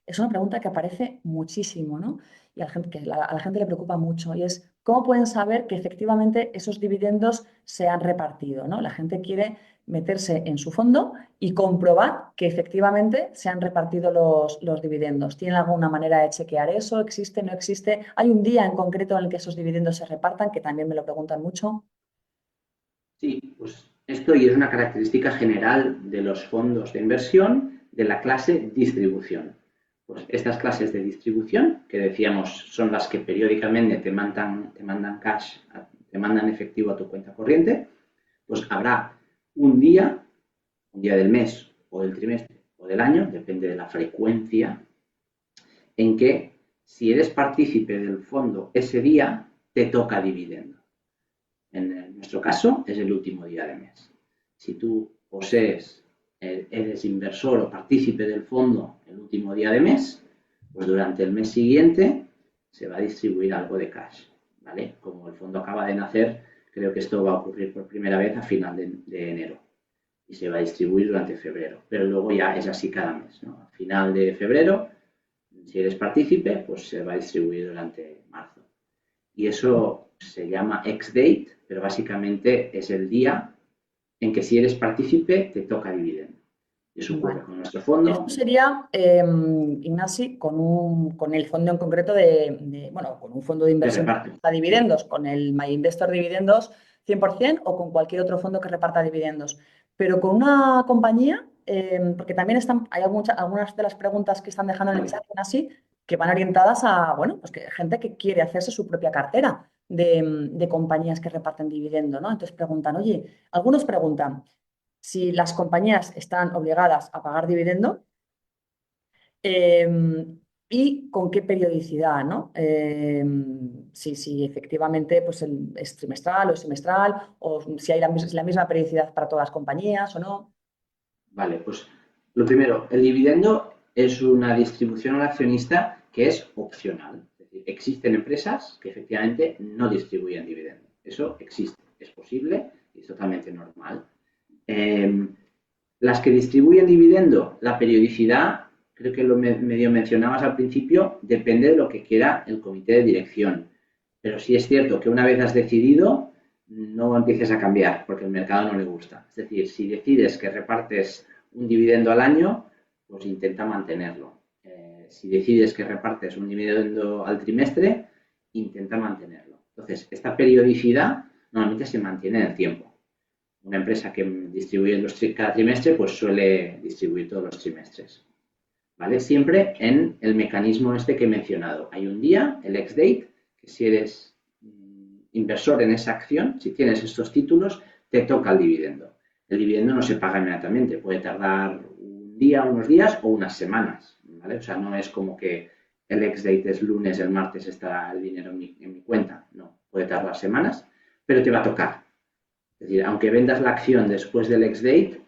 es una pregunta que aparece muchísimo, ¿no? Y a la gente le preocupa mucho, y es cómo pueden saber que efectivamente esos dividendos se han repartido, ¿no? La gente quiere meterse en su fondo y comprobar que efectivamente se han repartido los dividendos. ¿Tienen alguna manera de chequear eso? ¿Existe? ¿No existe? ¿Hay un día en concreto en el que esos dividendos se repartan? Que también me lo preguntan mucho. Sí, pues esto y es una característica general de los fondos de inversión de la clase distribución. Pues estas clases de distribución, que decíamos son las que periódicamente te mandan cash, te mandan efectivo a tu cuenta corriente, pues habrá un día del mes o del trimestre o del año, depende de la frecuencia, en que si eres partícipe del fondo ese día, te toca dividendo. En nuestro caso, es el último día de mes. Si tú posees, eres inversor o partícipe del fondo el último día de mes, pues durante el mes siguiente se va a distribuir algo de cash. ¿Vale? Como el fondo acaba de nacer, creo que esto va a ocurrir por primera vez a final de enero y se va a distribuir durante febrero. Pero luego ya es así cada mes. ¿No? A final de febrero, si eres partícipe, pues se va a distribuir durante marzo. Y eso se llama ex-date, pero básicamente es el día en que si eres partícipe te toca dividendo. Y eso ocurre Vale. con nuestro Esto fondo sería, Ignasi, con el fondo en concreto bueno, con un fondo de de inversión que reparto. reparta Sí, dividendos, con el My Investor Dividendos 100% o con cualquier otro fondo que reparta dividendos. Pero con una compañía, porque también hay algunas de las preguntas que están dejando en el chat, Ignasi, que van orientadas a, bueno, pues que gente que quiere hacerse su propia cartera de compañías que reparten dividendo, ¿no? Entonces preguntan, oye, algunos preguntan si las compañías están obligadas a pagar dividendo eh, y con qué periodicidad, ¿no? Si efectivamente pues es trimestral o semestral o si hay la misma periodicidad para todas las compañías o no. vale, pues lo primero, el dividendo es una distribución al accionista que es opcional. Es decir, existen empresas que efectivamente no distribuyen dividendo. Eso existe, es posible y es totalmente normal. Eh, las que distribuyen dividendo, la periodicidad, creo que lo medio mencionabas al principio, depende de lo que quiera el comité de dirección. Pero sí es cierto que una vez has decidido, no empieces a cambiar porque el mercado no le gusta. Es decir, si decides que repartes un dividendo al año, pues intenta mantenerlo. Si decides que repartes un dividendo al trimestre, intenta mantenerlo. Entonces, esta periodicidad normalmente se mantiene en el tiempo. Una empresa que distribuye cada trimestre, pues suele distribuir todos los trimestres. ¿Vale? Siempre en el mecanismo este que he mencionado. Hay un día, el ex-date, que si eres inversor en esa acción, si tienes estos títulos, te toca el dividendo. El dividendo no se paga inmediatamente, puede tardar un día, unos días o unas semanas. ¿Vale? O sea, no es como que el ex-date es lunes, el martes está el dinero en mi cuenta. No, puede tardar semanas, pero te va a tocar. Es decir, aunque vendas la acción después del ex-date,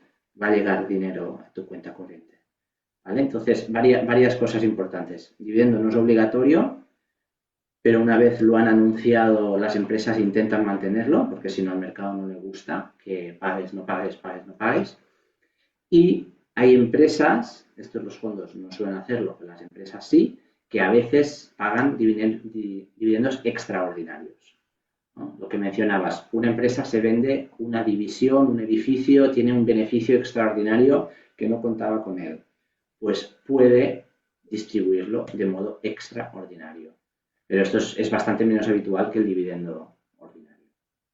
va a llegar dinero a tu cuenta corriente. ¿Vale? Entonces, varias cosas importantes. Dividendo no es obligatorio, pero una vez lo han anunciado, las empresas intentan mantenerlo, porque si no al mercado no le gusta que pagues, no pagues, pagues, no pagues. Y hay empresas, estos los fondos no suelen hacerlo, pero las empresas sí, que a veces pagan dividendos extraordinarios. ¿No? Lo que mencionabas, una empresa se vende una división, un edificio, tiene un beneficio extraordinario que no contaba con él, pues puede distribuirlo de modo extraordinario. Pero esto es bastante menos habitual que el dividendo ordinario.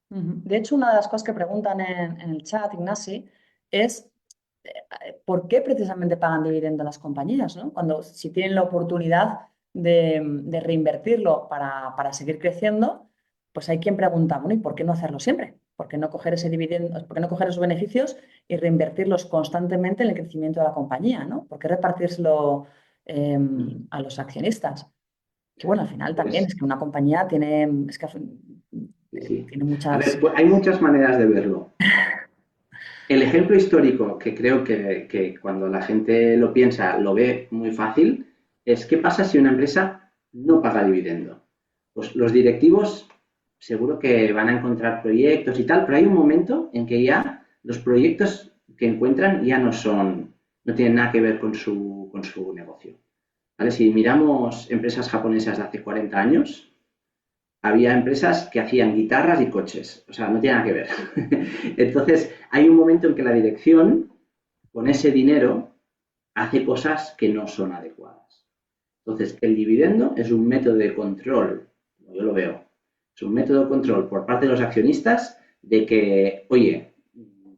Ujú. De hecho, una de las cosas que preguntan en el chat, Ignasi, es ¿por qué precisamente pagan dividendo las compañías, ¿no? Cuando si tienen la oportunidad de reinvertirlo para seguir creciendo, pues hay quien pregunta, bueno, ¿y por qué no hacerlo siempre? ¿Por qué no coger ese dividendo, por qué no coger esos beneficios y reinvertirlos constantemente en el crecimiento de la compañía, ¿no? ¿Por qué repartírselo a los accionistas? Que bueno, al final también Pues es que una compañía es que sí, sí. tiene A muchas. ver, pues hay muchas maneras de verlo. El ejemplo histórico que creo que cuando la gente lo piensa lo ve muy fácil es ¿qué pasa si una empresa no paga dividendo? Pues los directivos seguro que van a encontrar proyectos y tal, pero hay un momento en que ya los proyectos que encuentran ya no tienen nada que ver con su negocio. ¿Vale? Si miramos empresas japonesas de hace 40 años, había empresas que hacían guitarras y coches, o sea, no tiene nada que ver. Entonces, hay un momento en que la dirección, con ese dinero, hace cosas que no son adecuadas. Entonces, el dividendo es un método de control, como yo lo veo, es un método de control por parte de los accionistas de que, oye,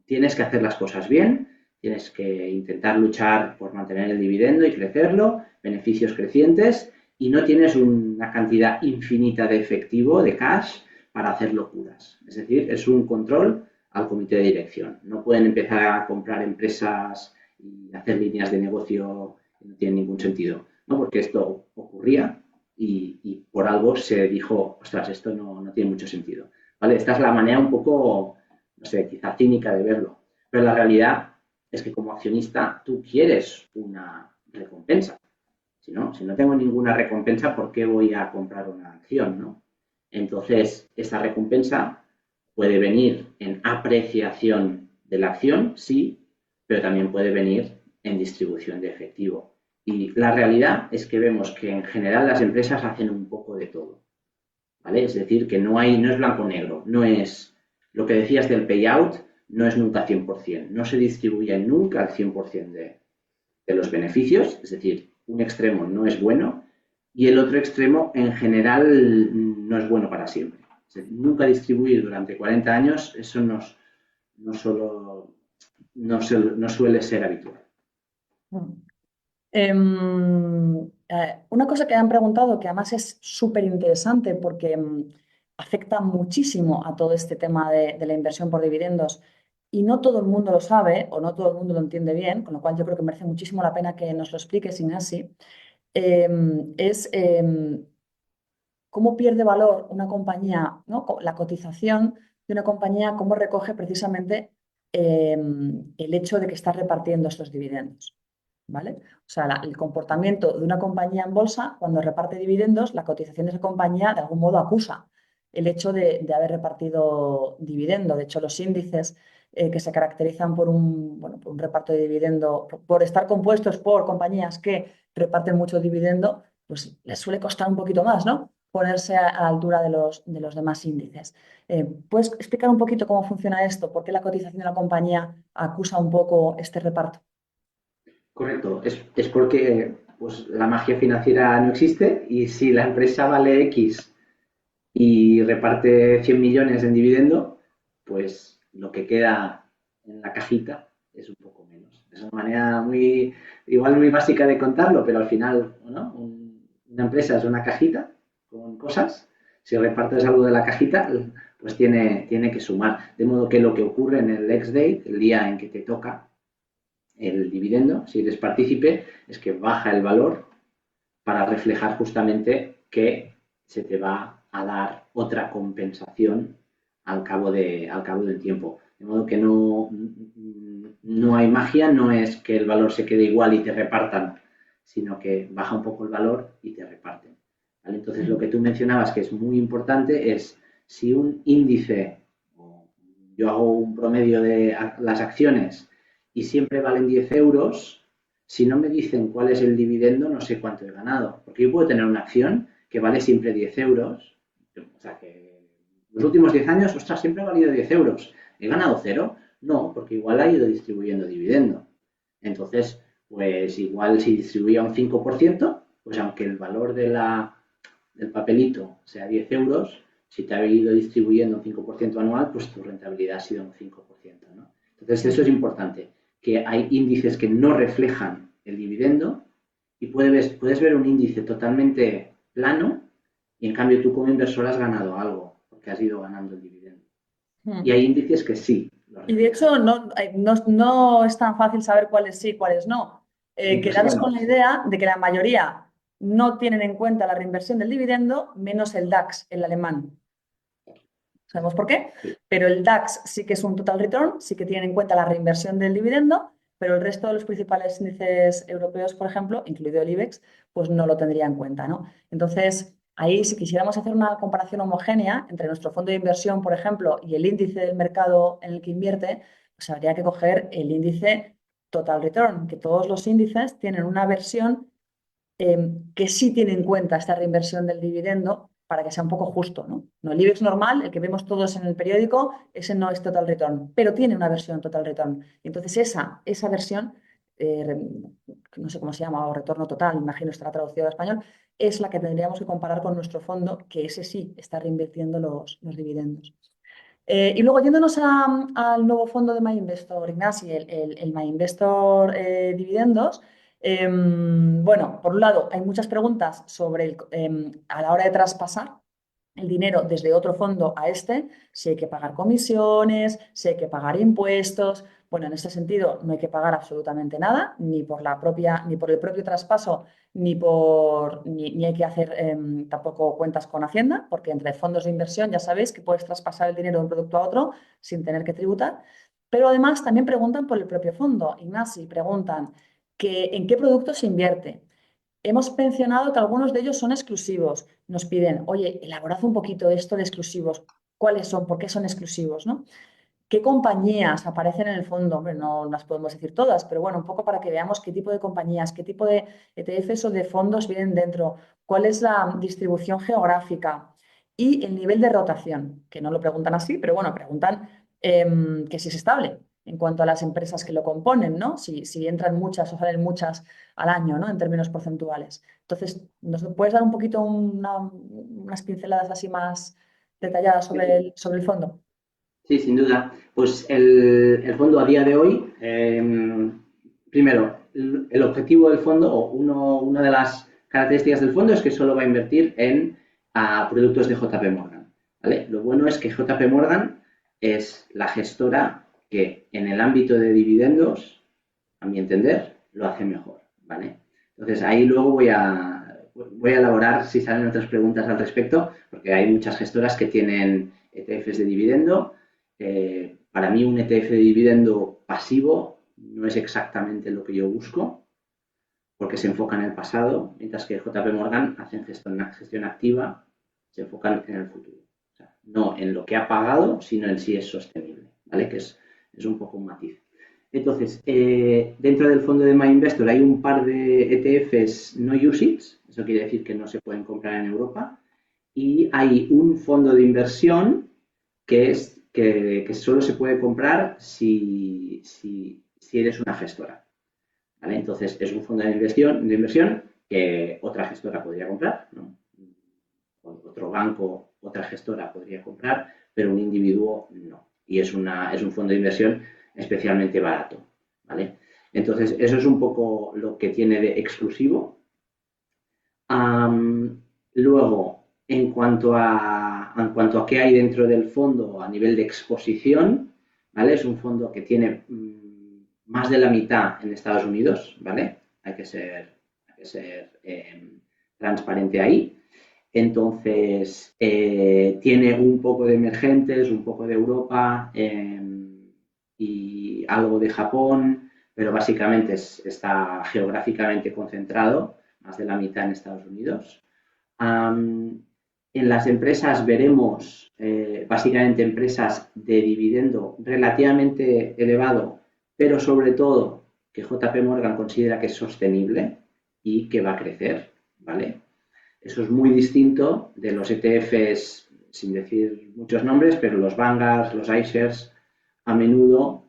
tienes que hacer las cosas bien, tienes que intentar luchar por mantener el dividendo y crecerlo, beneficios crecientes, y no tienes una cantidad infinita de efectivo, de cash, para hacer locuras. Es decir, es un control al comité de dirección. No pueden empezar a comprar empresas y hacer líneas de negocio que no tienen ningún sentido, ¿no? Porque esto ocurría y por algo se dijo, ostras, esto no tiene mucho sentido. ¿Vale? Esta es la manera un poco, no sé, quizá cínica de verlo. Pero la realidad es que como accionista tú quieres una recompensa. Si no tengo ninguna recompensa, ¿por qué voy a comprar una acción, no? Entonces, esa recompensa puede venir en apreciación de la acción, sí, pero también puede venir en distribución de efectivo. Y la realidad es que vemos que en general las empresas hacen un poco de todo, ¿vale? Es decir, que no es blanco-negro, no es lo que decías del payout, no es nunca 100%, no se distribuye nunca al 100% de los beneficios, es decir, un extremo no es bueno y el otro extremo en general no es bueno para siempre. Es decir, nunca distribuir durante 40 años, eso no, solo, no suele ser habitual. Mm. Una cosa que han preguntado, que además es súper interesante porque afecta muchísimo a todo este tema de la inversión por dividendos y no todo el mundo lo sabe o no todo el mundo lo entiende bien, con lo cual yo creo que merece muchísimo la pena que nos lo expliques, Ignasi, es cómo pierde valor una compañía, ¿no? La cotización de una compañía, cómo recoge precisamente el hecho de que está repartiendo estos dividendos. ¿Vale? O sea, el comportamiento de una compañía en bolsa, cuando reparte dividendos, la cotización de esa compañía de algún modo acusa el hecho de haber repartido dividendo. De hecho, los índices que se caracterizan por bueno, por un reparto de dividendo, por estar compuestos por compañías que reparten mucho dividendo, pues les suele costar un poquito más, ¿no? Ponerse a la altura de los demás índices. ¿Puedes explicar un poquito cómo funciona esto? ¿Por qué la cotización de la compañía acusa un poco este reparto? Correcto, es porque pues, la magia financiera no existe y si la empresa vale X y reparte 100 millones en dividendo, pues lo que queda en la cajita es un poco menos. Es una manera igual muy básica de contarlo, pero al final, ¿no? Una empresa es una cajita con cosas. Si repartes algo de la cajita, pues tiene que sumar. De modo que lo que ocurre en el ex date, el día en que te toca el dividendo, si eres partícipe, es que baja el valor para reflejar justamente que se te va a dar otra compensación al cabo del tiempo. De modo que no hay magia, no es que el valor se quede igual y te repartan, sino que baja un poco el valor y te reparten. ¿Vale? Entonces, lo que tú mencionabas que es muy importante es si un índice, yo hago un promedio de las acciones y siempre valen 10 euros, si no me dicen cuál es el dividendo, no sé cuánto he ganado. Porque yo puedo tener una acción que vale siempre 10 euros. O sea, que los últimos 10 años, ostras, siempre ha valido 10 euros. ¿He ganado cero? No, porque igual ha ido distribuyendo dividendo. Entonces, pues igual si distribuía un 5%, pues aunque el valor del papelito sea 10 euros, si te ha ido distribuyendo un 5% anual, pues tu rentabilidad ha sido un 5%, ¿no? Entonces, eso es importante, que hay índices que no reflejan el dividendo y puedes ver un índice totalmente plano y en cambio tú como inversor has ganado algo porque has ido ganando el dividendo. Y Hmm. hay índices que sí lo Y de reflejan. hecho no es tan fácil saber cuáles sí y cuáles no. Quedaros Bueno, con la idea de que la mayoría no tienen en cuenta la reinversión del dividendo, menos el DAX, el alemán. ¿Sabemos por qué? sí, Pero el DAX sí que es un total return, sí que tienen en cuenta la reinversión del dividendo, pero el resto de los principales índices europeos, por ejemplo, incluido el IBEX, pues no lo tendría en cuenta, ¿no? Entonces, ahí si quisiéramos hacer una comparación homogénea entre nuestro fondo de inversión, por ejemplo, y el índice del mercado en el que invierte, pues habría que coger el índice Total Return, que todos los índices tienen una versión que sí tiene en cuenta esta reinversión del dividendo para que sea un poco justo, ¿no? No, el IBEX normal, el que vemos todos en el periódico, ese no es total return, pero tiene una versión total return. Y entonces esa versión, eh, no sé cómo se llama, o retorno total, imagino estará traducido al español, es la que tendríamos que comparar con nuestro fondo, que ese sí está reinvirtiendo los dividendos. Y luego, yéndonos al nuevo fondo de MyInvestor, Ignasi, el MyInvestor Dividendos, bueno, por un lado, hay muchas preguntas sobre a la hora de traspasar el dinero desde otro fondo a este, si hay que pagar comisiones, si hay que pagar impuestos. Bueno, en ese sentido no hay que pagar absolutamente nada, ni por ni por el propio traspaso, ni hay que hacer tampoco cuentas con Hacienda, porque entre fondos de inversión ya sabéis que puedes traspasar el dinero de un producto a otro sin tener que tributar. Pero además también preguntan por el propio fondo. Ignasi, preguntan que en qué producto se invierte. Hemos mencionado que algunos de ellos son exclusivos. Nos piden, oye, elaborad un poquito esto de exclusivos. ¿Cuáles son? ¿Por qué son exclusivos? ¿No? ¿Qué compañías aparecen en el fondo? Hombre, no las podemos decir todas, pero bueno, un poco para que veamos qué tipo de compañías, qué tipo de ETFs o de fondos vienen dentro, cuál es la distribución geográfica y el nivel de rotación, que no lo preguntan así, pero bueno, preguntan que si es estable en cuanto a las empresas que lo componen, ¿no? Si entran muchas o salen muchas al año, ¿no? En términos porcentuales. Entonces, ¿nos puedes dar un poquito unas pinceladas así más detalladas sobre sobre el fondo? Sí, sin duda. Pues el fondo a día de hoy, primero, el objetivo del fondo, o una de las características del fondo es que solo va a invertir en productos de JP Morgan. ¿Vale? Lo bueno es que JP Morgan es la gestora que en el ámbito de dividendos, a mi entender, lo hace mejor. ¿Vale? Entonces ahí luego voy a elaborar si salen otras preguntas al respecto, porque hay muchas gestoras que tienen ETFs de dividendo. Para mí un ETF de dividendo pasivo no es exactamente lo que yo busco, porque se enfoca en el pasado, mientras que JP Morgan hacen gestión activa, se enfocan en el futuro. O sea, no en lo que ha pagado, sino en si es sostenible, ¿vale? Que es un poco un matiz. Entonces, dentro del fondo de MyInvestor hay un par de ETFs no UCITS, eso quiere decir que no se pueden comprar en Europa, y hay un fondo de inversión que solo se puede comprar si eres una gestora. ¿Vale? Entonces, es un fondo de inversión que otra gestora podría comprar, ¿no? Otro banco, otra gestora podría comprar, pero un individuo no. Y es un fondo de inversión especialmente barato. ¿Vale? Entonces, eso es un poco lo que tiene de exclusivo. Luego, en cuanto a qué hay dentro del fondo a nivel de exposición, ¿vale? Es un fondo que tiene más de la mitad en Estados Unidos, ¿vale? Hay que ser transparente ahí. Entonces, tiene un poco de emergentes, un poco de Europa y algo de Japón, pero básicamente está geográficamente concentrado, más de la mitad en Estados Unidos. En las empresas veremos básicamente empresas de dividendo relativamente elevado, pero sobre todo que JP Morgan considera que es sostenible y que va a crecer, ¿vale? Eso es muy distinto de los ETFs, sin decir muchos nombres, pero los Vanguard, los iShares, a menudo,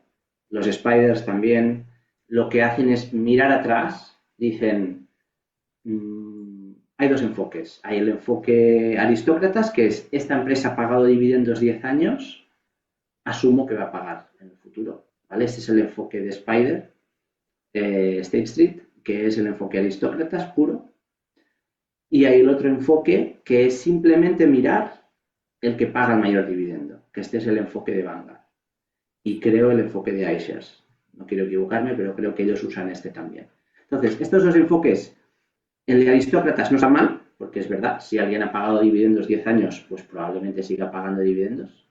los Spiders también, lo que hacen es mirar atrás, dicen, hay dos enfoques. Hay el enfoque aristócratas, que es esta empresa ha pagado dividendos 10 años, asumo que va a pagar en el futuro. ¿Vale? Este es el enfoque de Spider, State Street, que es el enfoque aristócratas puro. Y hay el otro enfoque que es simplemente mirar el que paga el mayor dividendo, que este es el enfoque de Vanguard. Y creo el enfoque de iShares. No quiero equivocarme, pero creo que ellos usan este también. Entonces, estos dos enfoques, el de aristócratas no está mal, porque es verdad, si alguien ha pagado dividendos 10 años, pues probablemente siga pagando dividendos.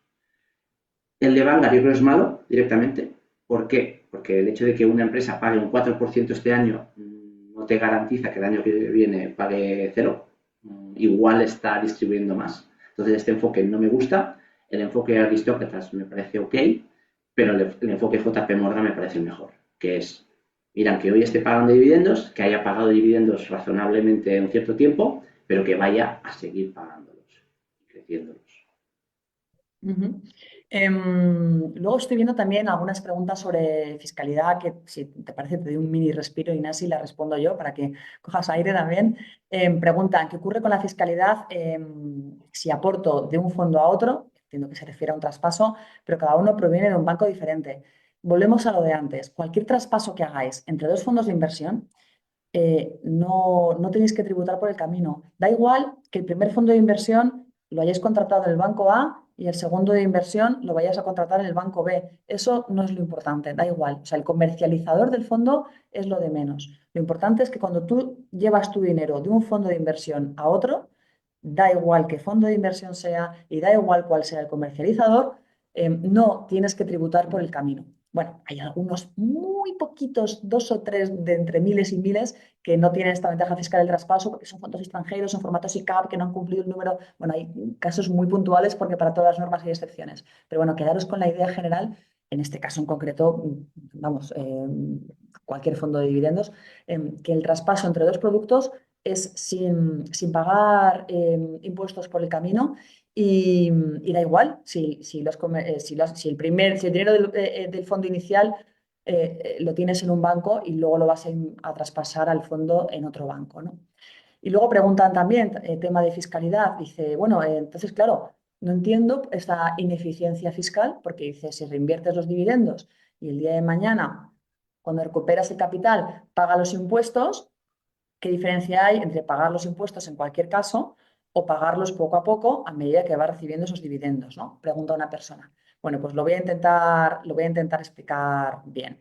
El de Vanguard yo creo es malo directamente. ¿Por qué? porque el hecho de que una empresa pague un 4% este año no te garantiza que el año que viene pague cero. Igual está distribuyendo más. Entonces este enfoque no me gusta, el enfoque Aristócratas me parece ok, pero el enfoque JP Morgan me parece el mejor, que es, mira, que hoy esté pagando dividendos, que haya pagado dividendos razonablemente en un cierto tiempo, pero que vaya a seguir pagándolos y creciéndolos. Ujú. Luego estoy viendo también algunas preguntas sobre fiscalidad que, si te parece, te doy un mini respiro, Inés, y la respondo yo para que cojas aire también. Preguntan, ¿qué ocurre con la fiscalidad si aporto de un fondo a otro? Entiendo que se refiere a un traspaso, pero cada uno proviene de un banco diferente. Volvemos a lo de antes. Cualquier traspaso que hagáis entre dos fondos de inversión, no tenéis que tributar por el camino. Da igual que el primer fondo de inversión lo hayáis contratado en el banco A y el segundo de inversión lo vayáis a contratar en el banco B. Eso no es lo importante, da igual. O sea, el comercializador del fondo es lo de menos. Lo importante es que cuando tú llevas tu dinero de un fondo de inversión a otro, da igual qué fondo de inversión sea y da igual cuál sea el comercializador, no tienes que tributar por el camino. Bueno, hay algunos muy poquitos, dos o tres de entre miles y miles, que no tienen esta ventaja fiscal del traspaso porque son fondos extranjeros, en formato SICAV, que no han cumplido el número. Bueno, hay casos muy puntuales porque para todas las normas hay excepciones. Pero bueno, quedaros con la idea general, en este caso en concreto, vamos, cualquier fondo de dividendos, que el traspaso entre dos productos es sin pagar impuestos por el camino y da igual si el dinero del fondo inicial lo tienes en un banco y luego lo vas a traspasar al fondo en otro banco, ¿no? Y luego preguntan también, tema de fiscalidad, dice, bueno, entonces, claro, no entiendo esta ineficiencia fiscal porque dice, si reinviertes los dividendos y el día de mañana, cuando recuperas el capital, paga los impuestos, ¿qué diferencia hay entre pagar los impuestos en cualquier caso o pagarlos poco a poco a medida que va recibiendo esos dividendos, ¿no? Pregunta una persona. Bueno, pues lo voy a intentar explicar bien.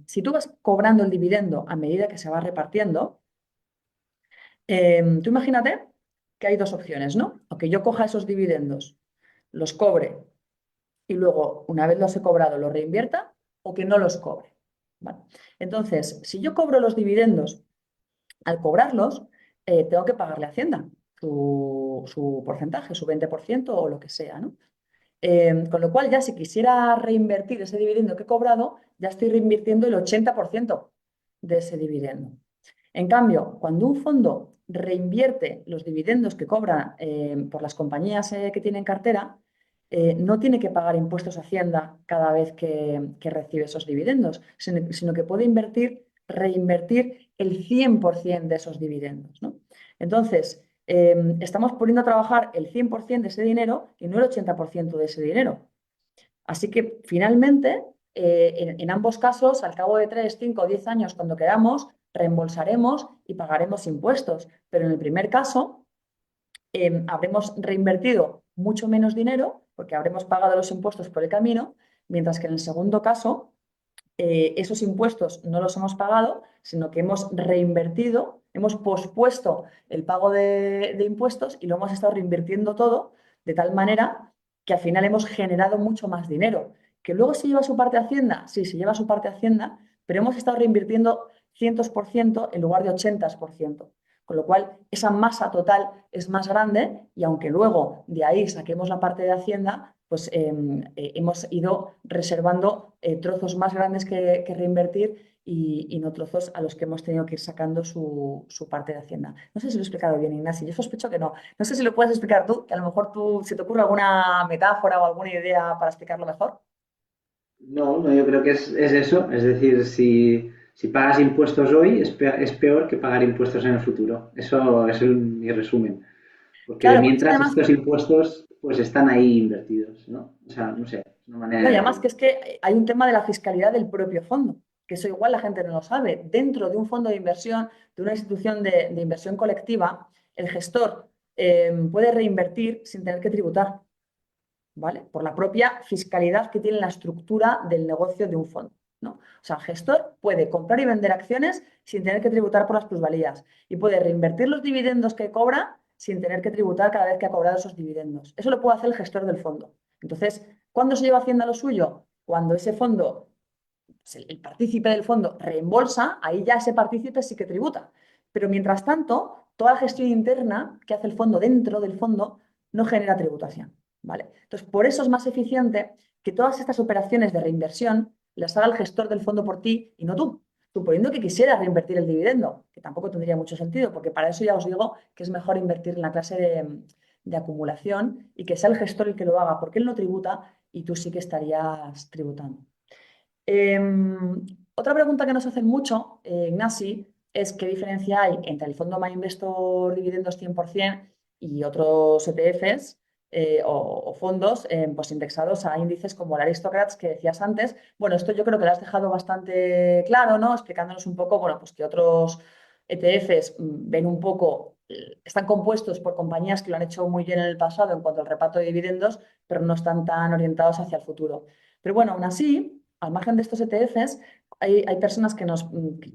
Si tú vas cobrando el dividendo a medida que se va repartiendo, tú imagínate que hay dos opciones, ¿no? O que yo coja esos dividendos, los cobre y luego, una vez los he cobrado, los reinvierta o que no los cobre. ¿Vale? Entonces, si yo cobro los dividendos, al cobrarlos, tengo que pagarle a Hacienda su porcentaje, su 20% o lo que sea, ¿no? Con lo cual, ya si quisiera reinvertir ese dividendo que he cobrado, ya estoy reinvirtiendo el 80% de ese dividendo. En cambio, cuando un fondo reinvierte los dividendos que cobra por las compañías que tiene en cartera, no tiene que pagar impuestos a Hacienda cada vez que recibe esos dividendos, sino que puede reinvertir el 100% de esos dividendos, ¿no? Entonces, estamos poniendo a trabajar el 100% de ese dinero y no el 80% de ese dinero. Así que finalmente, en ambos casos, al cabo de 3, 5 o 10 años, cuando queramos, reembolsaremos y pagaremos impuestos. Pero en el primer caso, habremos reinvertido mucho menos dinero porque habremos pagado los impuestos por el camino, mientras que en el segundo caso, esos impuestos no los hemos pagado, sino que hemos reinvertido, hemos pospuesto el pago de impuestos y lo hemos estado reinvirtiendo todo de tal manera que al final hemos generado mucho más dinero. ¿Que luego se lleva su parte a Hacienda? Sí, se lleva su parte a Hacienda, pero hemos estado reinvirtiendo 100% en lugar de 80%. Con lo cual, esa masa total es más grande y aunque luego de ahí saquemos la parte de Hacienda, pues hemos ido reservando trozos más grandes que reinvertir y no trozos a los que hemos tenido que ir sacando su parte de Hacienda. No sé si lo he explicado bien, Ignacio. Yo sospecho que no. No sé si lo puedes explicar tú, que a lo mejor se te ocurre alguna metáfora o alguna idea para explicarlo mejor. No, no, yo creo que es eso. Es decir, si pagas impuestos hoy, es peor que pagar impuestos en el futuro. Eso es mi resumen. Porque de Claro, porque es que mientras además estos impuestos pues están ahí invertidos, ¿no? O sea, no sé, es una manera no, de y además verlo. que es que hay un tema de la fiscalidad del propio fondo, que eso igual la gente no lo sabe. Dentro de un fondo de inversión, de una institución de inversión colectiva, el gestor puede reinvertir sin tener que tributar, ¿vale? Por la propia fiscalidad que tiene la estructura del negocio de un fondo, ¿no? O sea, el gestor puede comprar y vender acciones sin tener que tributar por las plusvalías y puede reinvertir los dividendos que cobra sin tener que tributar cada vez que ha cobrado esos dividendos. Eso lo puede hacer el gestor del fondo. Entonces, ¿cuándo se lleva Hacienda lo suyo? Cuando ese fondo pues el partícipe del fondo reembolsa, ahí ya ese partícipe sí que tributa. Pero mientras tanto, toda la gestión interna que hace el fondo dentro del fondo no genera tributación, ¿vale? Entonces, por eso es más eficiente que todas estas operaciones de reinversión las haga el gestor del fondo por ti y no tú. Suponiendo que quisiera reinvertir el dividendo, que tampoco tendría mucho sentido, porque para eso ya os digo que es mejor invertir en la clase de acumulación y que sea el gestor el que lo haga, porque él no tributa y tú sí que estarías tributando. Otra pregunta que nos hacen mucho, Ignasi, es qué diferencia hay entre el fondo My Investor Dividendos 100% y otros ETFs o fondos pues indexados a índices como el Aristocrats que decías antes. Bueno, esto yo creo que lo has dejado bastante claro, ¿no? Explicándonos un poco, bueno, pues que otros ETFs ven un poco, están compuestos por compañías que lo han hecho muy bien en el pasado en cuanto al reparto de dividendos, pero no están tan orientados hacia el futuro. Pero bueno, aún así, al margen de estos ETFs, hay personas que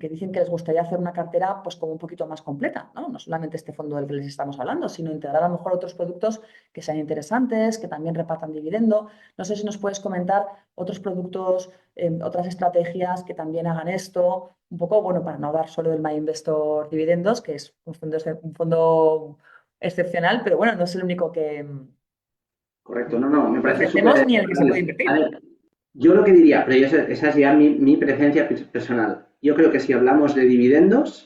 dicen que les gustaría hacer una cartera pues como un poquito más completa, ¿no? No solamente este fondo del que les estamos hablando, sino integrar a lo mejor otros productos que sean interesantes, que también repartan dividendo. No sé si nos puedes comentar otros productos, otras estrategias que también hagan esto, un poco, bueno, para no hablar solo del My Investor Dividendos, que es un fondo excepcional, pero bueno, no es el único Correcto, no, no, me que parece ofrecemos súper. ni el que se puede A invertir. ver, yo lo que diría, pero esa es ya mi preferencia personal. Yo creo que si hablamos de dividendos,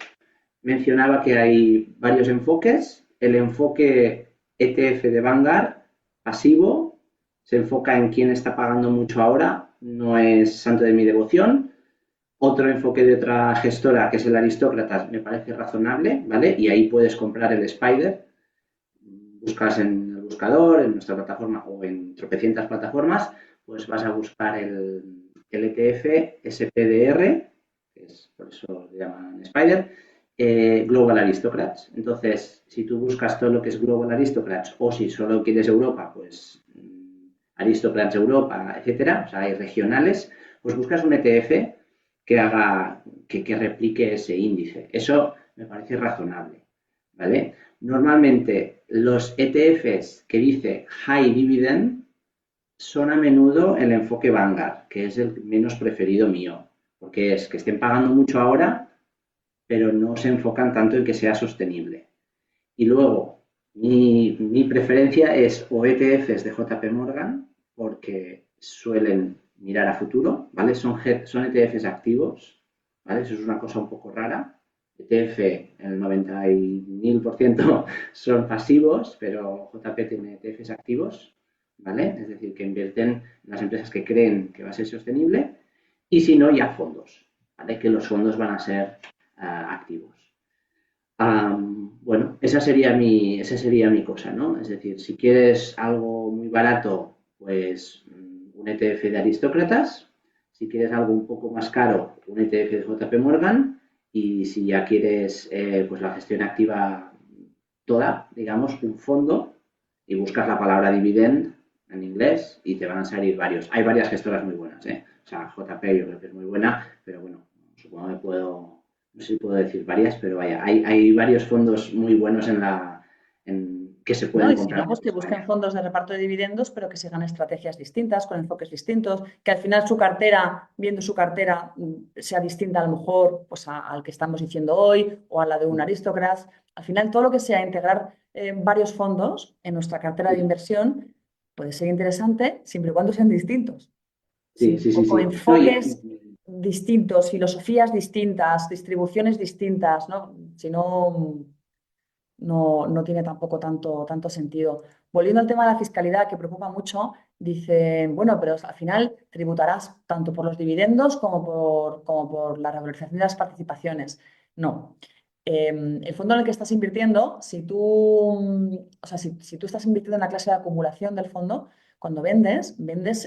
mencionaba que hay varios enfoques. El enfoque ETF de Vanguard, pasivo, se enfoca en quién está pagando mucho ahora, no es santo de mi devoción. Otro enfoque de otra gestora, que es el Aristócratas, me parece razonable, ¿vale? Y ahí puedes comprar el Spider, buscas en el buscador, en nuestra plataforma o en tropecientas plataformas, pues vas a buscar el ETF SPDR, que es por eso le llaman Spider, Global Aristocrats. Entonces, si tú buscas todo lo que es Global Aristocrats o si solo quieres Europa, pues Aristocrats Europa, etcétera, o sea, hay regionales, pues buscas un ETF que haga, que replique ese índice. Eso me parece razonable, ¿vale? Normalmente los ETFs que dice High Dividend son a menudo el enfoque Vanguard, que es el menos preferido mío, porque es que estén pagando mucho ahora, pero no se enfocan tanto en que sea sostenible. Y luego, mi preferencia es o ETFs de JP Morgan, porque suelen mirar a futuro, ¿vale? Son ETFs activos, ¿vale? Eso es una cosa un poco rara. ETF, el 90.000% son pasivos, pero JP tiene ETFs activos, ¿vale? Es decir, que invierten en las empresas que creen que va a ser sostenible y si no, ya fondos, ¿vale? Que los fondos van a ser activos. Bueno, esa sería mi cosa, ¿no? Es decir, si quieres algo muy barato, pues un ETF de aristócratas. Si quieres algo un poco más caro, un ETF de JP Morgan. Y si ya quieres pues la gestión activa toda, digamos, un fondo y buscas la palabra dividend en inglés y te van a salir varios. Hay varias gestoras muy buenas, ¿eh? O sea, JP yo creo que es muy buena, pero bueno, supongo que no sé si puedo decir varias, pero vaya, hay varios fondos muy buenos que se ¿No? pueden Y si comprar no, en pues que busquen España. fondos de reparto de dividendos, pero que sigan estrategias distintas, con enfoques distintos, que al final su cartera, viendo su cartera, sea distinta a lo mejor pues, al que estamos diciendo hoy o a la de un Aristocrat. Al final, todo lo que sea integrar varios fondos en nuestra cartera de Sí, inversión puede ser interesante siempre y cuando sean distintos. sí, Sí, sí, sí, o sí. No, enfoques distintos, filosofías distintas, distribuciones distintas, ¿no? Si no no tiene tampoco tanto sentido. Volviendo al tema de la fiscalidad, que preocupa mucho, dicen, bueno, pero al final tributarás tanto por los dividendos como por la revalorización de las participaciones. No. El fondo en el que estás invirtiendo, o sea, si tú estás invirtiendo en la clase de acumulación del fondo, cuando vendes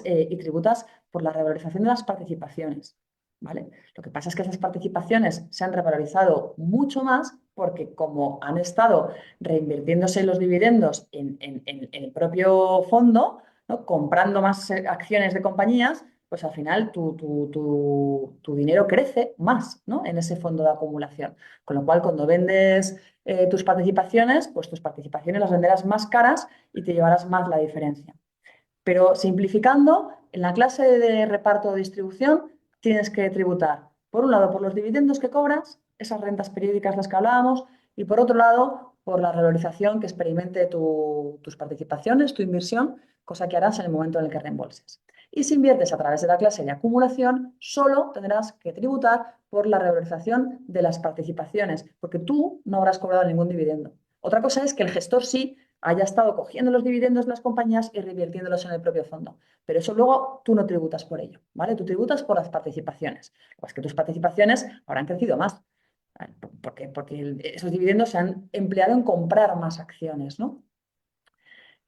y tributas por la revalorización de las participaciones. ¿Vale? Lo que pasa es que esas participaciones se han revalorizado mucho más porque como han estado reinvirtiéndose los dividendos en el propio fondo, ¿no? Comprando más acciones de compañías, pues al final tu dinero crece más, ¿no? En ese fondo de acumulación. Con lo cual, cuando vendes tus participaciones, pues tus participaciones las venderás más caras y te llevarás más la diferencia. Pero simplificando, en la clase de reparto o distribución, tienes que tributar, por un lado, por los dividendos que cobras, esas rentas periódicas las que hablábamos, y por otro lado, por la revalorización que experimente tus participaciones, tu inversión, cosa que harás en el momento en el que reembolses. Y si inviertes a través de la clase de acumulación, solo tendrás que tributar por la revalorización de las participaciones, porque tú no habrás cobrado ningún dividendo. Otra cosa es que el gestor sí haya estado cogiendo los dividendos de las compañías y revirtiéndolos en el propio fondo. Pero eso luego tú no tributas por ello, ¿vale? Tú tributas por las participaciones. Pues que tus participaciones habrán crecido más, ¿vale? Porque esos dividendos se han empleado en comprar más acciones, ¿no?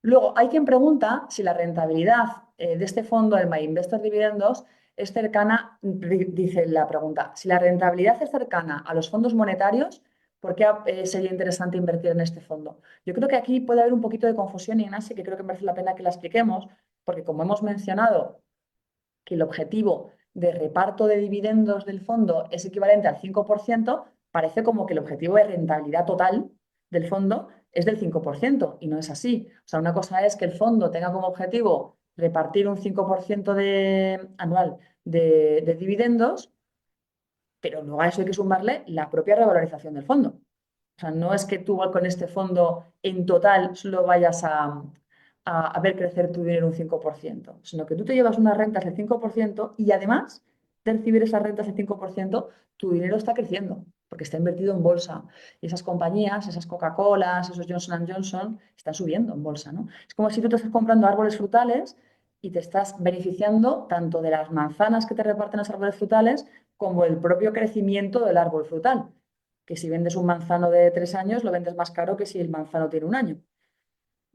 Luego, hay quien pregunta si la rentabilidad de este fondo, el My Investor Dividendos, es cercana, dice la pregunta, si la rentabilidad es cercana a los fondos monetarios, ¿por qué sería interesante invertir en este fondo? Yo creo que aquí puede haber un poquito de confusión, Ignacio, que creo que merece la pena que la expliquemos, porque como hemos mencionado que el objetivo de reparto de dividendos del fondo es equivalente al 5%, parece como que el objetivo de rentabilidad total del fondo es del 5% y no es así. O sea, una cosa es que el fondo tenga como objetivo repartir un 5% anual de dividendos, pero luego a eso hay que sumarle la propia revalorización del fondo. O sea, no es que tú con este fondo en total solo vayas a ver crecer tu dinero un 5%, sino que tú te llevas unas rentas del 5% y además de recibir esas rentas del 5%, tu dinero está creciendo porque está invertido en bolsa. Y esas compañías, esas Coca-Colas, esos Johnson & Johnson, están subiendo en bolsa, ¿no? Es como si tú te estás comprando árboles frutales y te estás beneficiando tanto de las manzanas que te reparten los árboles frutales como el propio crecimiento del árbol frutal, que si vendes un manzano de 3 años, lo vendes más caro que si el manzano tiene un año.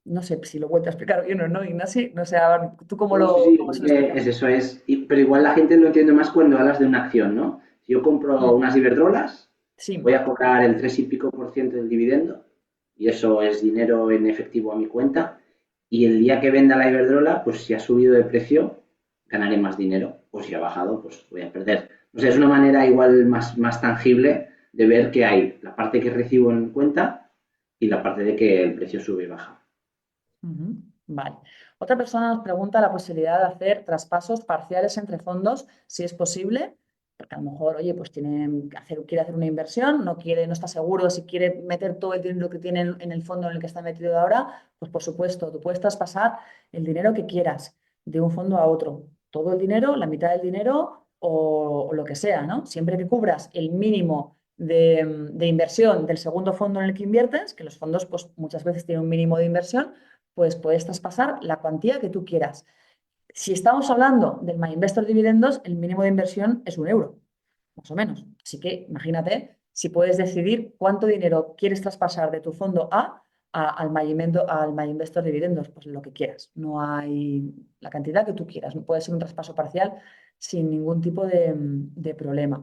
No sé si lo he vuelto a explicar bien o no, Ignasi. No sé, a ver, ¿tú No, sí, sí, cómo es se lo que explicas? es eso, pero igual la gente lo entiende más cuando hablas de una acción, ¿no? Si yo compro Mm, unas Iberdrolas, voy sí. a cobrar el 3 y pico por ciento del dividendo, y eso es dinero en efectivo a mi cuenta, y el día que venda la Iberdrola, pues si ha subido de precio, ganaré más dinero, o si ha bajado, pues voy a perder. O sea, es una manera igual más tangible de ver que hay la parte que recibo en cuenta y la parte de que el precio sube y baja. Ujú, vale. Otra persona nos pregunta la posibilidad de hacer traspasos parciales entre fondos, si es posible, porque a lo mejor, oye, pues quiere hacer una inversión, no está seguro si quiere meter todo el dinero que tiene en el fondo en el que está metido ahora, pues por supuesto, tú puedes traspasar el dinero que quieras de un fondo a otro, todo el dinero, la mitad del dinero o lo que sea, ¿no? Siempre que cubras el mínimo de inversión del segundo fondo en el que inviertes, que los fondos pues muchas veces tienen un mínimo de inversión, pues puedes traspasar la cuantía que tú quieras. Si estamos hablando del My Investor Dividendos, el mínimo de inversión es 1 euro, más o menos. Así que imagínate si puedes decidir cuánto dinero quieres traspasar de tu fondo al My Investor Dividendos, pues lo que quieras. No hay la cantidad que tú quieras. No puede ser un traspaso parcial sin ningún tipo de problema.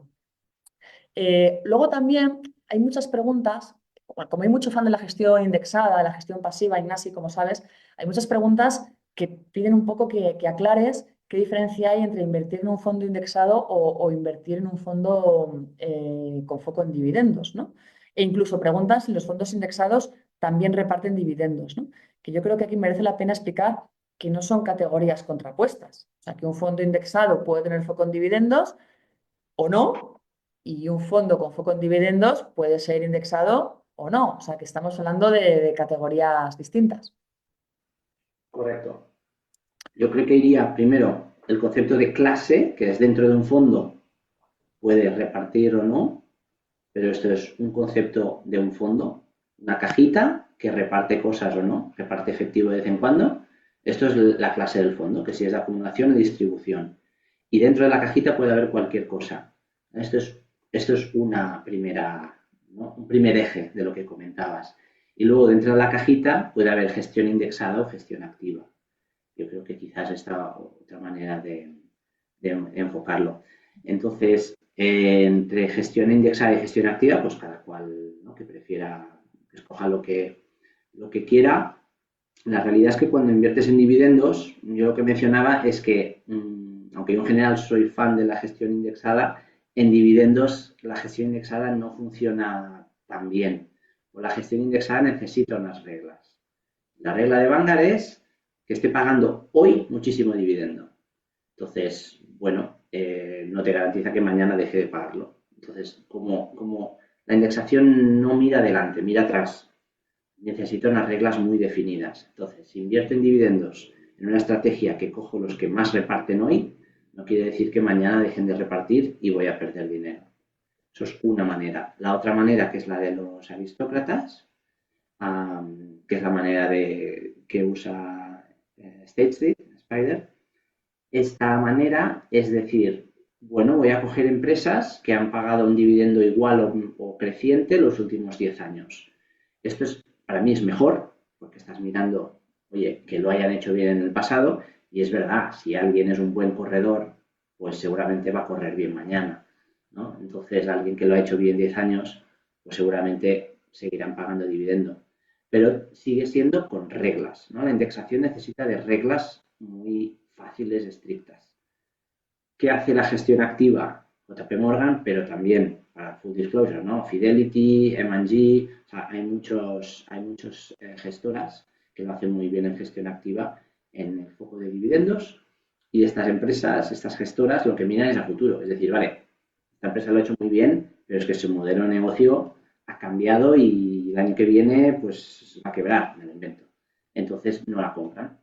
Luego también hay muchas preguntas, bueno, como hay mucho fan de la gestión indexada, de la gestión pasiva, Ignasi, como sabes, hay muchas preguntas que piden un poco que aclares qué diferencia hay entre invertir en un fondo indexado o invertir en un fondo con foco en dividendos, ¿no? E incluso preguntan si los fondos indexados también reparten dividendos, ¿no? Que yo creo que aquí merece la pena explicar que no son categorías contrapuestas. O sea, que un fondo indexado puede tener foco en dividendos o no, y un fondo con foco en dividendos puede ser indexado o no. O sea que estamos hablando de categorías distintas. Correcto. Yo creo que iría primero el concepto de clase, que es dentro de un fondo, puede repartir o no, pero esto es un concepto de un fondo, una cajita que reparte cosas o no, reparte efectivo de vez en cuando. Esto es la clase del fondo, que si es de acumulación o distribución. Y dentro de la cajita puede haber cualquier cosa. Esto es una primera, ¿no? Un primer eje de lo que comentabas. Y luego dentro de la cajita puede haber gestión indexada o gestión activa. Yo creo que quizás esta otra manera de enfocarlo. Entonces, entre gestión indexada y gestión activa, pues cada cual, ¿no?, que prefiera, que escoja lo que quiera. La realidad es que cuando inviertes en dividendos, yo lo que mencionaba es que, aunque yo en general soy fan de la gestión indexada, en dividendos la gestión indexada no funciona tan bien. O la gestión indexada necesita unas reglas. La regla de Vanguard es que esté pagando hoy muchísimo dividendo. Entonces, bueno, no te garantiza que mañana deje de pagarlo. Entonces, como la indexación no mira adelante, mira atrás, necesita unas reglas muy definidas. Entonces, si invierto en dividendos en una estrategia que cojo los que más reparten hoy, no quiere decir que mañana dejen de repartir y voy a perder dinero. Eso es una manera. La otra manera, que es la de los aristócratas, que es la manera que usa State Street, Spider, esta manera es decir, bueno, voy a coger empresas que han pagado un dividendo igual o creciente los últimos 10 años. Esto es, para mí es mejor, porque estás mirando, oye, que lo hayan hecho bien en el pasado, y es verdad, si alguien es un buen corredor, pues seguramente va a correr bien mañana, ¿no? Entonces, alguien que lo ha hecho bien 10 años, pues seguramente seguirán pagando dividendo. Pero sigue siendo con reglas, ¿no? La indexación necesita de reglas muy fáciles, estrictas. ¿Qué hace la gestión activa? JP Morgan, pero también para full disclosure, ¿no? Fidelity, M&G, o sea, hay muchos gestoras que lo hacen muy bien en gestión activa en el foco de dividendos y estas empresas, estas gestoras, lo que miran es a futuro. Es decir, vale, esta empresa lo ha hecho muy bien, pero es que su modelo de negocio ha cambiado y el año que viene pues va a quebrar, me lo invento. Entonces no la compran.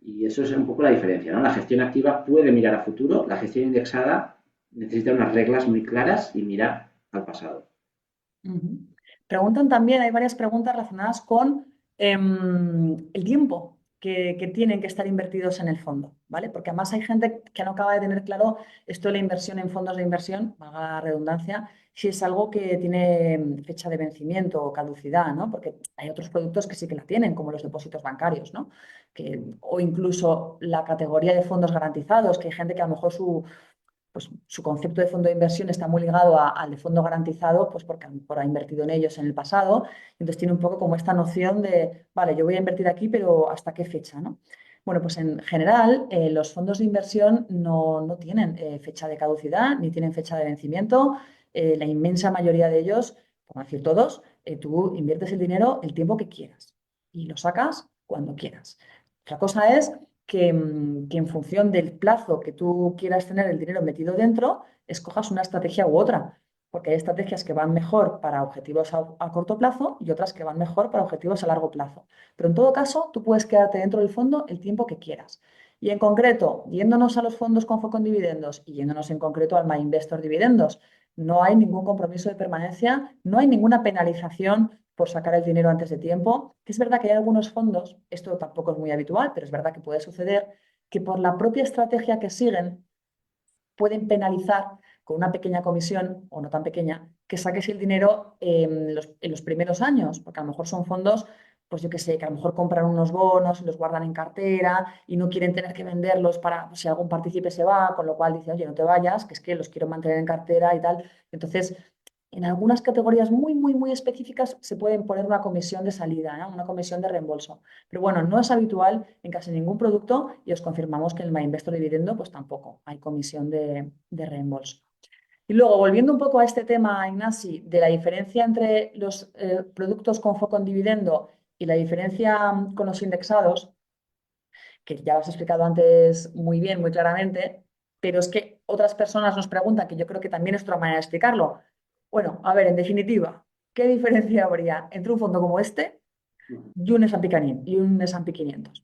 Y eso es un poco la diferencia, ¿no? La gestión activa puede mirar a futuro, la gestión indexada necesita unas reglas muy claras y mira al pasado. Ujú. Preguntan también, hay varias preguntas relacionadas con el tiempo que tienen que estar invertidos en el fondo, ¿vale? Porque además hay gente que no acaba de tener claro esto de la inversión en fondos de inversión, valga la redundancia, si es algo que tiene fecha de vencimiento o caducidad, ¿no? Porque hay otros productos que sí que la tienen, como los depósitos bancarios, ¿no? O incluso la categoría de fondos garantizados, que hay gente que a lo mejor pues su concepto de fondo de inversión está muy ligado al de fondo garantizado, pues porque a lo mejor ha invertido en ellos en el pasado, entonces tiene un poco como esta noción de, vale, yo voy a invertir aquí, pero ¿hasta qué fecha, no? Bueno, pues en general los fondos de inversión no tienen fecha de caducidad ni tienen fecha de vencimiento. La inmensa mayoría de ellos, por no decir todos, tú inviertes el dinero el tiempo que quieras y lo sacas cuando quieras. Otra cosa es que en función del plazo que tú quieras tener el dinero metido dentro, escojas una estrategia u otra. Porque hay estrategias que van mejor para objetivos a corto plazo y otras que van mejor para objetivos a largo plazo. Pero en todo caso, tú puedes quedarte dentro del fondo el tiempo que quieras. Y en concreto, yéndonos a los fondos con foco en dividendos y yéndonos en concreto al My Investor Dividendos, no hay ningún compromiso de permanencia, no hay ninguna penalización por sacar el dinero antes de tiempo. Que es verdad que hay algunos fondos, esto tampoco es muy habitual, pero es verdad que puede suceder, que por la propia estrategia que siguen pueden penalizar con una pequeña comisión, o no tan pequeña, que saques el dinero en los primeros años, porque a lo mejor son fondos, pues yo qué sé, que a lo mejor compran unos bonos y los guardan en cartera y no quieren tener que venderlos para pues, si algún partícipe se va, con lo cual dicen, oye, no te vayas, que es que los quiero mantener en cartera y tal. Entonces, en algunas categorías muy, muy, muy específicas se pueden poner una comisión de salida, ¿no? Una comisión de reembolso. Pero bueno, no es habitual en casi ningún producto y os confirmamos que en el MyInvestor Dividendo pues tampoco hay comisión de reembolso. Y luego, volviendo un poco a este tema, Ignasi, de la diferencia entre los productos con foco en dividendo y la diferencia con los indexados, que ya lo has explicado antes muy bien, muy claramente, pero es que otras personas nos preguntan, que yo creo que también es otra manera de explicarlo. Bueno, a ver, en definitiva, ¿qué diferencia habría entre un fondo como este y un S&P 500? Y un S&P 500?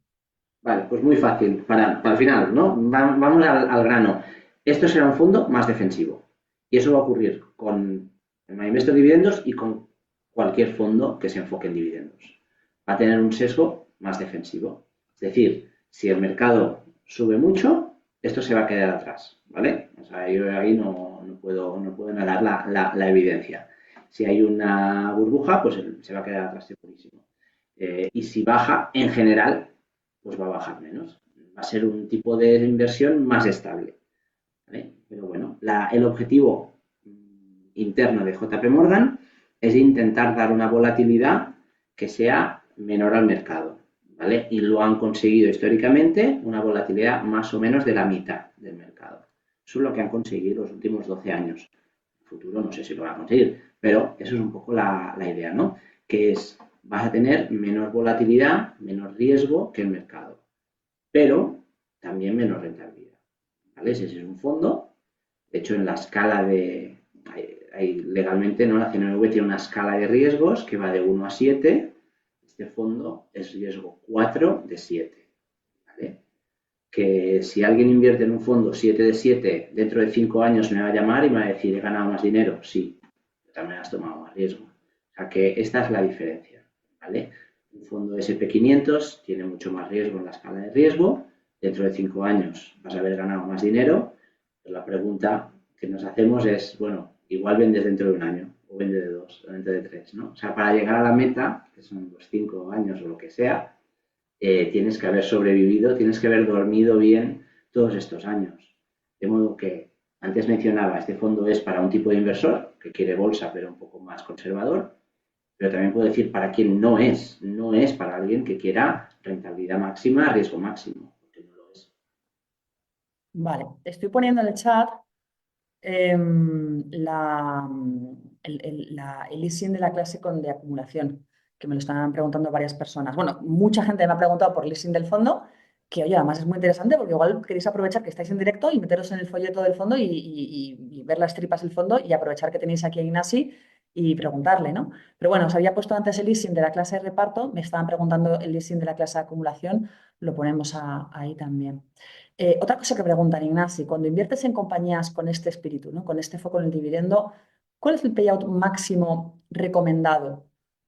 Vale, pues muy fácil, para el final, ¿no? Vamos al grano. Esto será un fondo más defensivo. Y eso va a ocurrir con el Investor Dividendos y con cualquier fondo que se enfoque en dividendos. Va a tener un sesgo más defensivo. Es decir, si el mercado sube mucho, esto se va a quedar atrás, ¿vale? O sea, yo ahí no puedo negar la evidencia. Si hay una burbuja, pues se va a quedar atrás segurísimo. Y si baja, en general, pues va a bajar menos. Va a ser un tipo de inversión más estable, ¿vale? Pero bueno, el objetivo interno de JP Morgan es intentar dar una volatilidad que sea menor al mercado, ¿vale? Y lo han conseguido históricamente, una volatilidad más o menos de la mitad del mercado. Eso es lo que han conseguido los últimos 12 años. En el futuro no sé si lo van a conseguir, pero eso es un poco la idea, ¿no? Que es, vas a tener menor volatilidad, menos riesgo que el mercado, pero también menos rentabilidad, ¿vale? Ese es un fondo De hecho, en la escala legalmente, ¿no? La CNMV tiene una escala de riesgos que va de 1 a 7. Este fondo es riesgo 4 de 7. ¿Vale? Que si alguien invierte en un fondo 7 de 7, dentro de 5 años me va a llamar y me va a decir, he ganado más dinero. Sí, pero también has tomado más riesgo. O sea que esta es la diferencia. ¿Vale? Un fondo SP500 tiene mucho más riesgo en la escala de riesgo. Dentro de 5 años vas a haber ganado más dinero. Pero la pregunta que nos hacemos es, bueno, igual vendes dentro de un año, o vende de 2, o dentro de 3, ¿no? O sea, para llegar a la meta, que son los 5 años o lo que sea, tienes que haber sobrevivido, tienes que haber dormido bien todos estos años. De modo que, antes mencionaba, este fondo es para un tipo de inversor que quiere bolsa pero un poco más conservador, pero también puedo decir para quien no es para alguien que quiera rentabilidad máxima, riesgo máximo, porque no lo es. Vale, estoy poniendo en el chat el leasing de la clase con de acumulación, que me lo están preguntando varias personas. Bueno, mucha gente me ha preguntado por el leasing del fondo, que oye, además es muy interesante porque igual queréis aprovechar que estáis en directo y meteros en el folleto del fondo y ver las tripas del fondo y aprovechar que tenéis aquí a Ignasi y preguntarle, ¿no? Pero bueno, os había puesto antes el leasing de la clase de reparto, me estaban preguntando el leasing de la clase de acumulación, lo ponemos ahí también. Otra cosa que preguntan, Ignasi, cuando inviertes en compañías con este espíritu, ¿no? Con este foco en el dividendo, ¿cuál es el payout máximo recomendado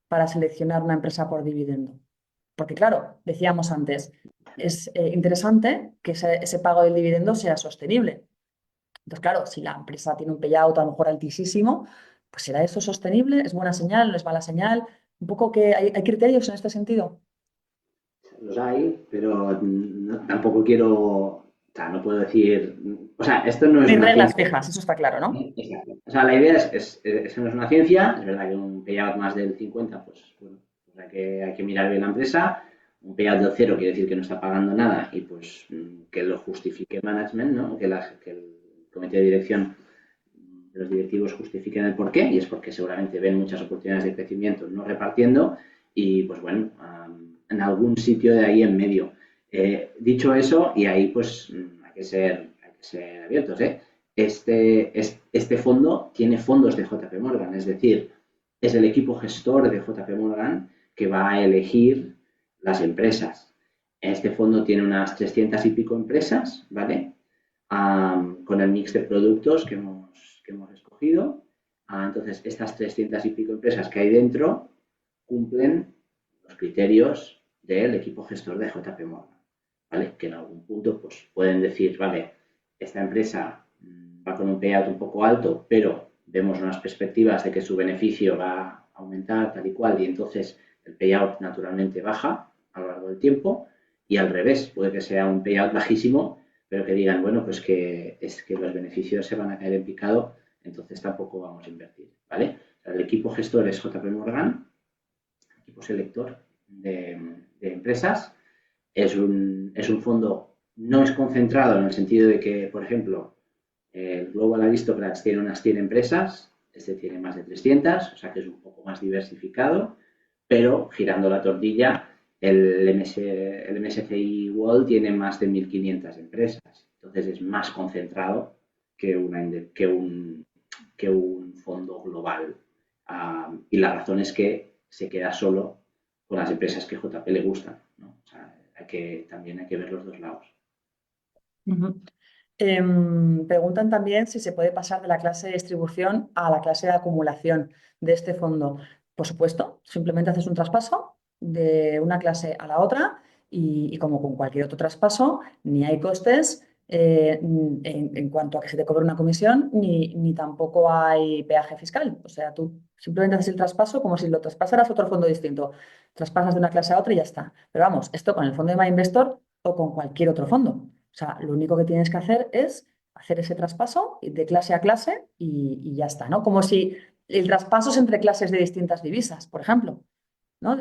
para seleccionar una empresa por dividendo? Porque claro, decíamos antes, es interesante que ese pago del dividendo sea sostenible. Entonces, claro, si la empresa tiene un payout a lo mejor altísimo, pues ¿será eso sostenible? ¿Es buena señal? ¿No es mala señal? Un poco que hay criterios en este sentido. Los hay, pero tampoco quiero, o sea, no puedo decir, o sea, esto no No es hay una reglas ciencia. fijas, eso está claro, ¿no? Exacto. O sea, la idea es no es una ciencia, es verdad que un payout más del 50, pues bueno, pues hay que mirar bien la empresa. Un payout del cero quiere decir que no está pagando nada y pues que lo justifique management, ¿no? Que el comité de dirección de los directivos justifiquen el porqué, y es porque seguramente ven muchas oportunidades de crecimiento no repartiendo y pues bueno, en algún sitio de ahí en medio. Dicho eso, y ahí pues hay que ser abiertos, ¿eh? Este fondo tiene fondos de JP Morgan, es decir, es el equipo gestor de JP Morgan que va a elegir las empresas. Este fondo tiene unas 300 y pico empresas, ¿vale? Con el mix de productos que hemos escogido. Entonces, estas 300 y pico empresas que hay dentro cumplen los criterios del equipo gestor de JP Morgan, ¿vale? Que en algún punto pues, pueden decir, vale, esta empresa va con un payout un poco alto, pero vemos unas perspectivas de que su beneficio va a aumentar tal y cual, y entonces el payout naturalmente baja a lo largo del tiempo, y al revés, puede que sea un payout bajísimo, pero que digan, bueno, pues que es que los beneficios se van a caer en picado, entonces tampoco vamos a invertir, ¿vale? O sea, el equipo gestor es JP Morgan, equipo selector de empresas, es un fondo, no es concentrado en el sentido de que, por ejemplo, el Global Aristocrats tiene unas 100 empresas, este tiene más de 300, o sea que es un poco más diversificado, pero girando la tortilla, el MSCI World tiene más de 1.500 empresas, entonces es más concentrado que un fondo global. Y la razón es que se queda solo con las empresas que JP le gustan, ¿no? O sea, también hay que ver los dos lados. Ujú. Preguntan también si se puede pasar de la clase de distribución a la clase de acumulación de este fondo. Por supuesto, simplemente haces un traspaso de una clase a la otra y como con cualquier otro traspaso, ni hay costes en cuanto a que se te cobre una comisión, ni tampoco hay peaje fiscal. O sea, tú simplemente haces el traspaso como si lo traspasaras a otro fondo distinto. Traspasas de una clase a otra y ya está. Pero vamos, esto con el fondo de My Investor o con cualquier otro fondo. O sea, lo único que tienes que hacer es hacer ese traspaso de clase a clase y ya está, ¿no? Como si el traspaso es entre clases de distintas divisas, por ejemplo, ¿no?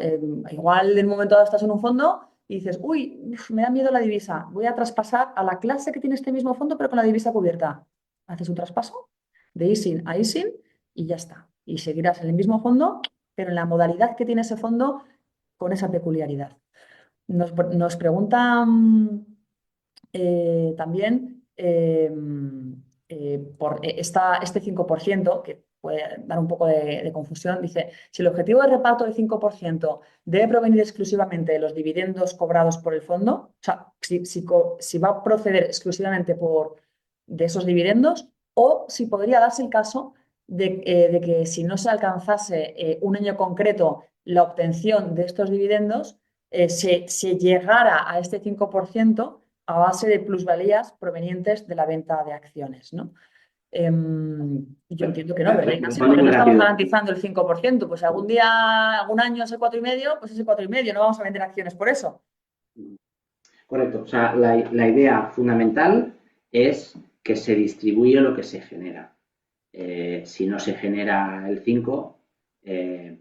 Igual en un momento dado estás en un fondo y dices, uy, me da miedo la divisa, voy a traspasar a la clase que tiene este mismo fondo, pero con la divisa cubierta. Haces un traspaso de ISIN a ISIN y ya está. Y seguirás en el mismo fondo, pero en la modalidad que tiene ese fondo con esa peculiaridad. Nos preguntan también este 5%, que puede dar un poco de confusión, dice, si el objetivo de reparto del 5% debe provenir exclusivamente de los dividendos cobrados por el fondo, o sea, si va a proceder exclusivamente de esos dividendos, o si podría darse el caso de que si no se alcanzase un año concreto la obtención de estos dividendos, se llegara a este 5% a base de plusvalías provenientes de la venta de acciones, ¿no? Yo entiendo que no, ¿verdad, Ignacio? Respondo Porque no muy estamos rápido. garantizando el 5%. Pues algún día, algún año ese 4,5, pues ese 4,5, no vamos a vender acciones por eso. Correcto. O sea, la idea fundamental es que se distribuye lo que se genera. Si no se genera el 5,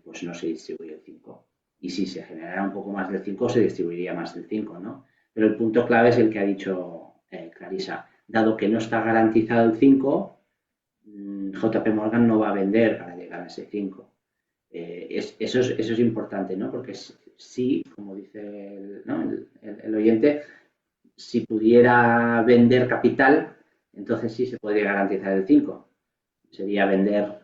pues no se distribuye el 5. Y si se generara un poco más del 5, se distribuiría más del 5, ¿no? Pero el punto clave es el que ha dicho Clarisa. Dado que no está garantizado el 5, JP Morgan no va a vender para llegar a ese 5. Eso es importante, ¿no? Porque sí, como dice ¿no? el oyente, si pudiera vender capital, entonces sí se podría garantizar el 5. Sería vender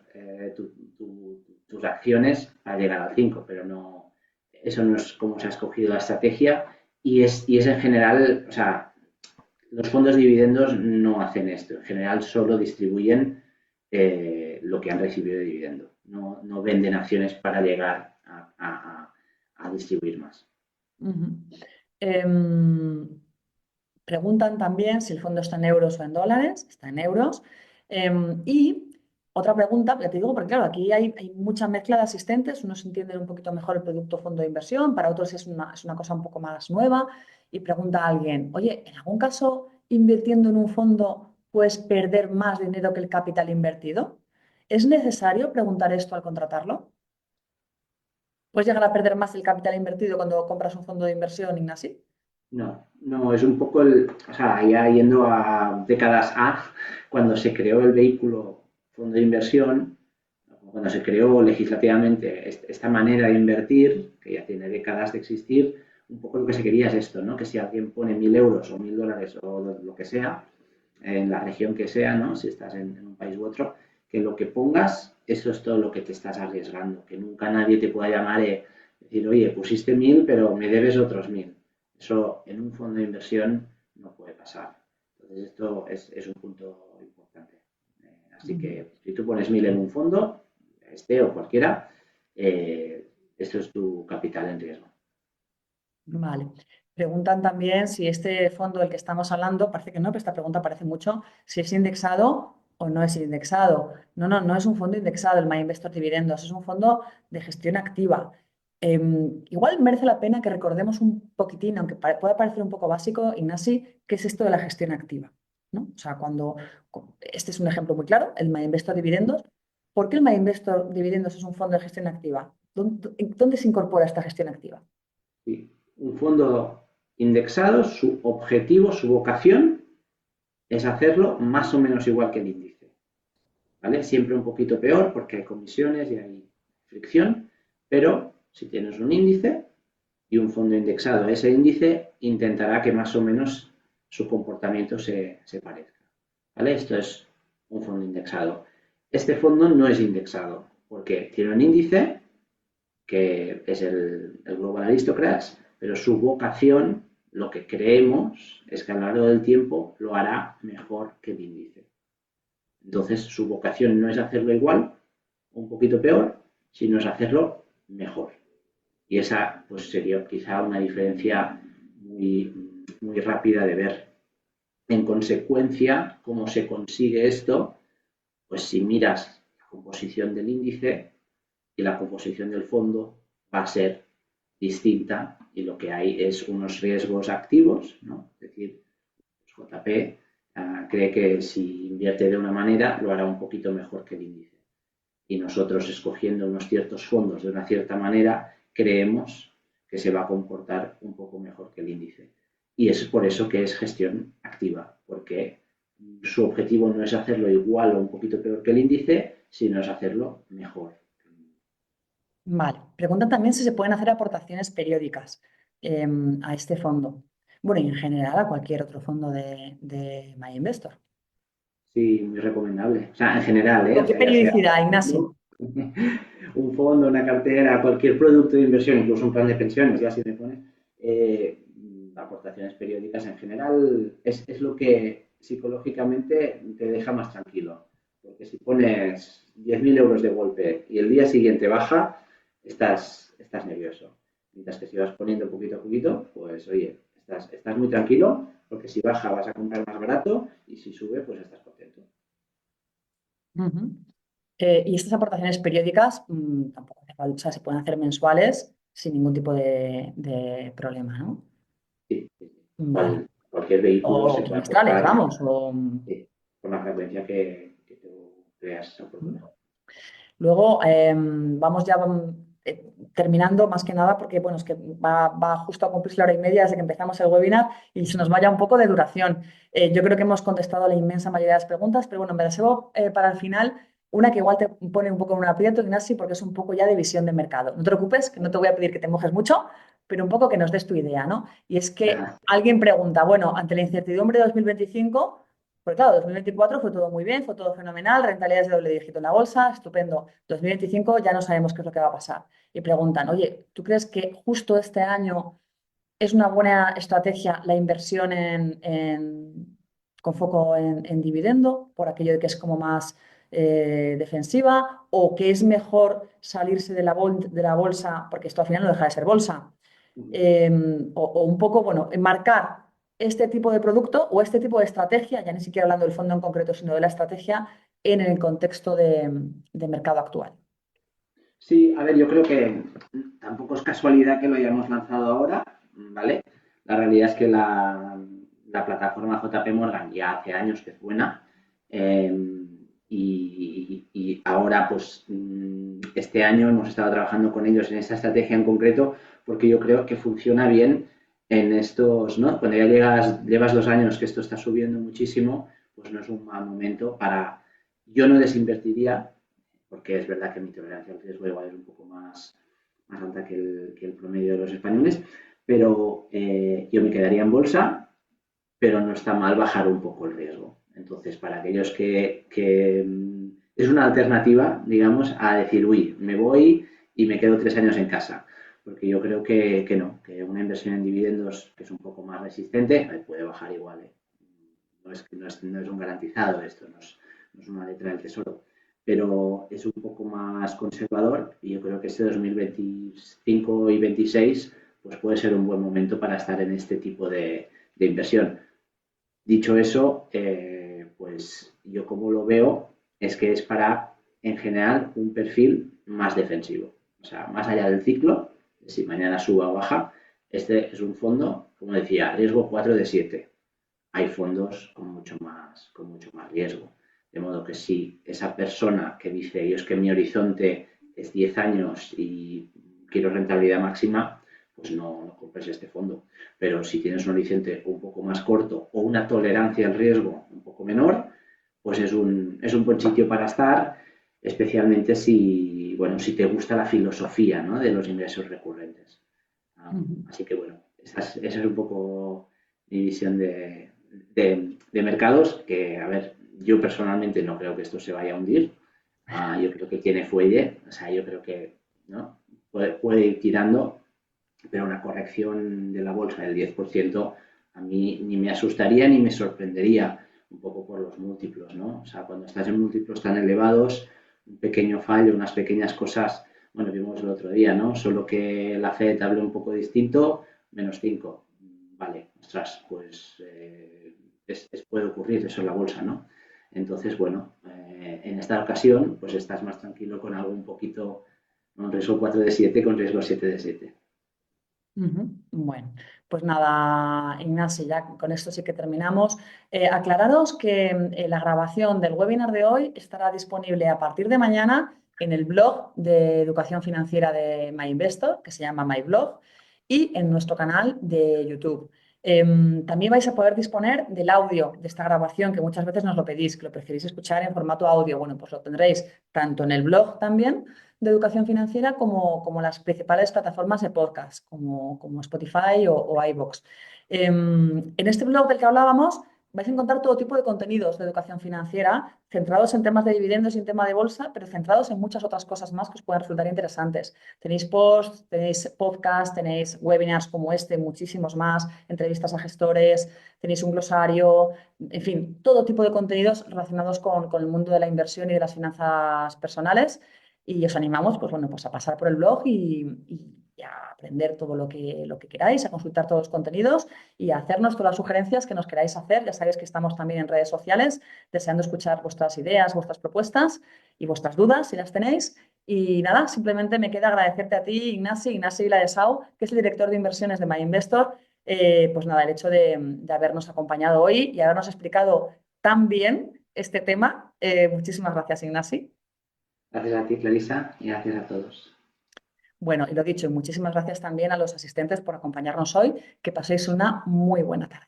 tus acciones para llegar al 5, pero no, eso no es como se ha escogido la estrategia y es en general, o sea, los fondos de dividendos no hacen esto, en general solo distribuyen lo que han recibido de dividendo, no venden acciones para llegar a distribuir más. Ujú. Em, Preguntan también si el fondo está en euros o en dólares. Está en euros. Y otra pregunta, ya te digo, porque claro, aquí hay mucha mezcla de asistentes. Unos entienden un poquito mejor el producto fondo de inversión, para otros es una cosa un poco más nueva. Y pregunta a alguien, oye, ¿en algún caso invirtiendo en un fondo puedes perder más dinero que el capital invertido? ¿Es necesario preguntar esto al contratarlo? ¿Puedes llegar a perder más el capital invertido cuando compras un fondo de inversión, Ignasi? No, no, es un poco o sea, ya yendo a décadas cuando se creó el vehículo fondo de inversión, cuando se creó legislativamente esta manera de invertir, que ya tiene décadas de existir, un poco lo que se quería es esto, ¿no? Que si alguien pone 1.000 euros o 1.000 dólares o lo que sea, en la región que sea, ¿no? Si estás en un país u otro, que lo que pongas, eso es todo lo que te estás arriesgando, que nunca nadie te pueda llamar y decir, oye, pusiste 1.000, pero me debes otros 1.000. Eso en un fondo de inversión no puede pasar. Entonces, esto es un punto importante. Así Ujú. que si tú pones 1.000 en un fondo, este o cualquiera, esto es tu capital en riesgo. Vale. Preguntan también si este fondo del que estamos hablando, parece que no, pero esta pregunta parece mucho, si es indexado o no es indexado. No, no, no es un fondo indexado el My Investor Dividendos, es un fondo de gestión activa. Igual merece la pena que recordemos un poquitín, aunque pueda parecer un poco básico, Ignasi, qué es esto de la gestión activa, ¿no? O sea, este es un ejemplo muy claro, el My Investor Dividendos. ¿Por qué el My Investor Dividendos es un fondo de gestión activa? ¿Dónde se incorpora esta gestión activa? Sí. Un fondo indexado, su objetivo, su vocación es hacerlo más o menos igual que el índice. ¿Vale? Siempre un poquito peor porque hay comisiones y hay fricción, pero si tienes un índice y un fondo indexado a ese índice, intentará que más o menos su comportamiento se parezca. ¿Vale? Esto es un fondo indexado. Este fondo no es indexado porque tiene un índice que es el Global Aristocrats, pero su vocación, lo que creemos, es que a lo largo del tiempo lo hará mejor que el índice. Entonces, su vocación no es hacerlo igual, un poquito peor, sino es hacerlo mejor. Y esa pues sería quizá una diferencia muy, muy rápida de ver. En consecuencia, ¿cómo se consigue esto? Pues si miras la composición del índice y la composición del fondo va a ser distinta y lo que hay es unos riesgos activos, ¿no? Es decir, JP cree que si invierte de una manera lo hará un poquito mejor que el índice. Y nosotros escogiendo unos ciertos fondos de una cierta manera creemos que se va a comportar un poco mejor que el índice. Y es por eso que es gestión activa, porque su objetivo no es hacerlo igual o un poquito peor que el índice, sino es hacerlo mejor. Vale. Preguntan también si se pueden hacer aportaciones periódicas a este fondo. Bueno, y en general a cualquier otro fondo de My Investor. Sí, muy recomendable. O sea, en general, ¿eh? ¿Con O qué sea, ya sea periodicidad, un Ignacio? fondo, un fondo, una cartera, cualquier producto de inversión, incluso un plan de pensiones, ya si me pone, eh, aportaciones periódicas en general es lo que psicológicamente te deja más tranquilo. Porque si pones 10.000 euros de golpe y el día siguiente baja, estás nervioso. Mientras que si vas poniendo poquito a poquito, pues oye, estás muy tranquilo, porque si baja vas a comprar más barato y si sube, pues estás contento. Ujú. Y estas aportaciones periódicas tampoco hace falta, o sea, se pueden hacer mensuales sin ningún tipo de problema, ¿no? Sí, sí, sí. Vale. Cualquier vehículo se O puede trimestrales, aportar vamos. con la frecuencia que tú creas ¿Mm? oportuna. Luego, vamos ya terminando, más que nada, porque bueno, es que va justo a cumplirse la hora y media desde que empezamos el webinar y se nos vaya un poco de duración. Yo creo que hemos contestado a la inmensa mayoría de las preguntas, pero bueno, me reservo para el final una que igual te pone un poco en un aprieto, Ignasi, porque es un poco ya de visión de mercado. No te preocupes, que no te voy a pedir que te mojes mucho, pero un poco que nos des tu idea, ¿no? Y es que Ajá. alguien pregunta, bueno, ante la incertidumbre de 2025. Pues claro, 2024 fue todo muy bien, fue todo fenomenal, rentabilidades de doble dígito en la bolsa, estupendo. 2025 ya no sabemos qué es lo que va a pasar. Y preguntan, oye, ¿tú crees que justo este año es una buena estrategia la inversión con foco en dividendo, por aquello de que es como más defensiva, o que es mejor salirse de de la bolsa, porque esto al final no deja de ser bolsa? eh, o un poco, bueno, enmarcar este tipo de producto o este tipo de estrategia, ya ni siquiera hablando del fondo en concreto, sino de la estrategia en el contexto de mercado actual. Sí, a ver, yo creo que tampoco es casualidad que lo hayamos lanzado ahora, ¿vale? La realidad es que la plataforma JP Morgan ya hace años que es buena, eh, y ahora, pues, este año hemos estado trabajando con ellos en esta estrategia en concreto porque yo creo que funciona bien en estos, ¿no? Cuando ya llevas 2 años que esto está subiendo muchísimo, pues no es un mal momento para... Yo no desinvertiría porque es verdad que mi tolerancia al riesgo igual es un poco más alta que el promedio de los españoles, pero yo me quedaría en bolsa, pero no está mal bajar un poco el riesgo. Entonces, para aquellos que es una alternativa, digamos, a decir, uy, me voy y me quedo 3 años en casa. Porque yo creo que no, que una inversión en dividendos que es un poco más resistente puede bajar igual. ¿Eh? No es un garantizado esto, no es una letra del tesoro, pero es un poco más conservador y yo creo que este 2025 y 26 pues puede ser un buen momento para estar en este tipo de inversión. Dicho eso, pues yo como lo veo es que es para, en general, un perfil más defensivo. O sea, más allá del ciclo, si mañana suba o baja, este es un fondo, como decía, riesgo 4 de 7. Hay fondos con mucho más riesgo. De modo que si esa persona que dice, yo es que mi horizonte es 10 años y quiero rentabilidad máxima, pues no compres este fondo. Pero si tienes un horizonte un poco más corto o una tolerancia al riesgo un poco menor, pues es un buen sitio para estar, especialmente si te gusta la filosofía, ¿no?, de los ingresos recurrentes. Ujú. Así que bueno, esa es un poco mi visión de mercados, que a ver, yo personalmente no creo que esto se vaya a hundir. Yo creo que tiene fuelle, o sea, yo creo que, ¿no?, puede ir tirando, pero una corrección de la bolsa del 10% a mí ni me asustaría ni me sorprendería, un poco por los múltiplos, ¿no? O sea, cuando estás en múltiplos tan elevados, un pequeño fallo, unas pequeñas cosas, bueno, vimos el otro día, ¿no? Solo que la Fed hable un poco distinto, -5. Vale, ostras, pues puede ocurrir eso en la bolsa, ¿no? Entonces, bueno, en esta ocasión, pues estás más tranquilo con algo un poquito, un riesgo 4 de 7 con riesgo 7 de 7. Ujú. Bueno, pues nada, Ignacio, ya con esto sí que terminamos. Aclararos que la grabación del webinar de hoy estará disponible a partir de mañana en el blog de educación financiera de MyInvestor, que se llama MyBlog, y en nuestro canal de YouTube. También vais a poder disponer del audio de esta grabación, que muchas veces nos lo pedís, que lo preferís escuchar en formato audio. Bueno, pues lo tendréis tanto en el blog también de educación financiera como las principales plataformas de podcast, como Spotify o iVoox. En este blog del que hablábamos, vais a encontrar todo tipo de contenidos de educación financiera centrados en temas de dividendos y en tema de bolsa, pero centrados en muchas otras cosas más que os puedan resultar interesantes. Tenéis posts, tenéis podcasts, tenéis webinars como este, muchísimos más, entrevistas a gestores, tenéis un glosario, en fin, todo tipo de contenidos relacionados con el mundo de la inversión y de las finanzas personales. Y os animamos, pues bueno, pues a pasar por el blog y a aprender todo lo que queráis, a consultar todos los contenidos y a hacernos todas las sugerencias que nos queráis hacer. Ya sabéis que estamos también en redes sociales, deseando escuchar vuestras ideas, vuestras propuestas y vuestras dudas, si las tenéis. Y nada, simplemente me queda agradecerte a ti, Ignasi Viladesau, que es el director de inversiones de MyInvestor, pues nada, el hecho de habernos acompañado hoy y habernos explicado tan bien este tema. Muchísimas gracias, Ignasi. Gracias a ti, Clarisa, y gracias a todos. Bueno, y lo dicho, muchísimas gracias también a los asistentes por acompañarnos hoy. Que paséis una muy buena tarde.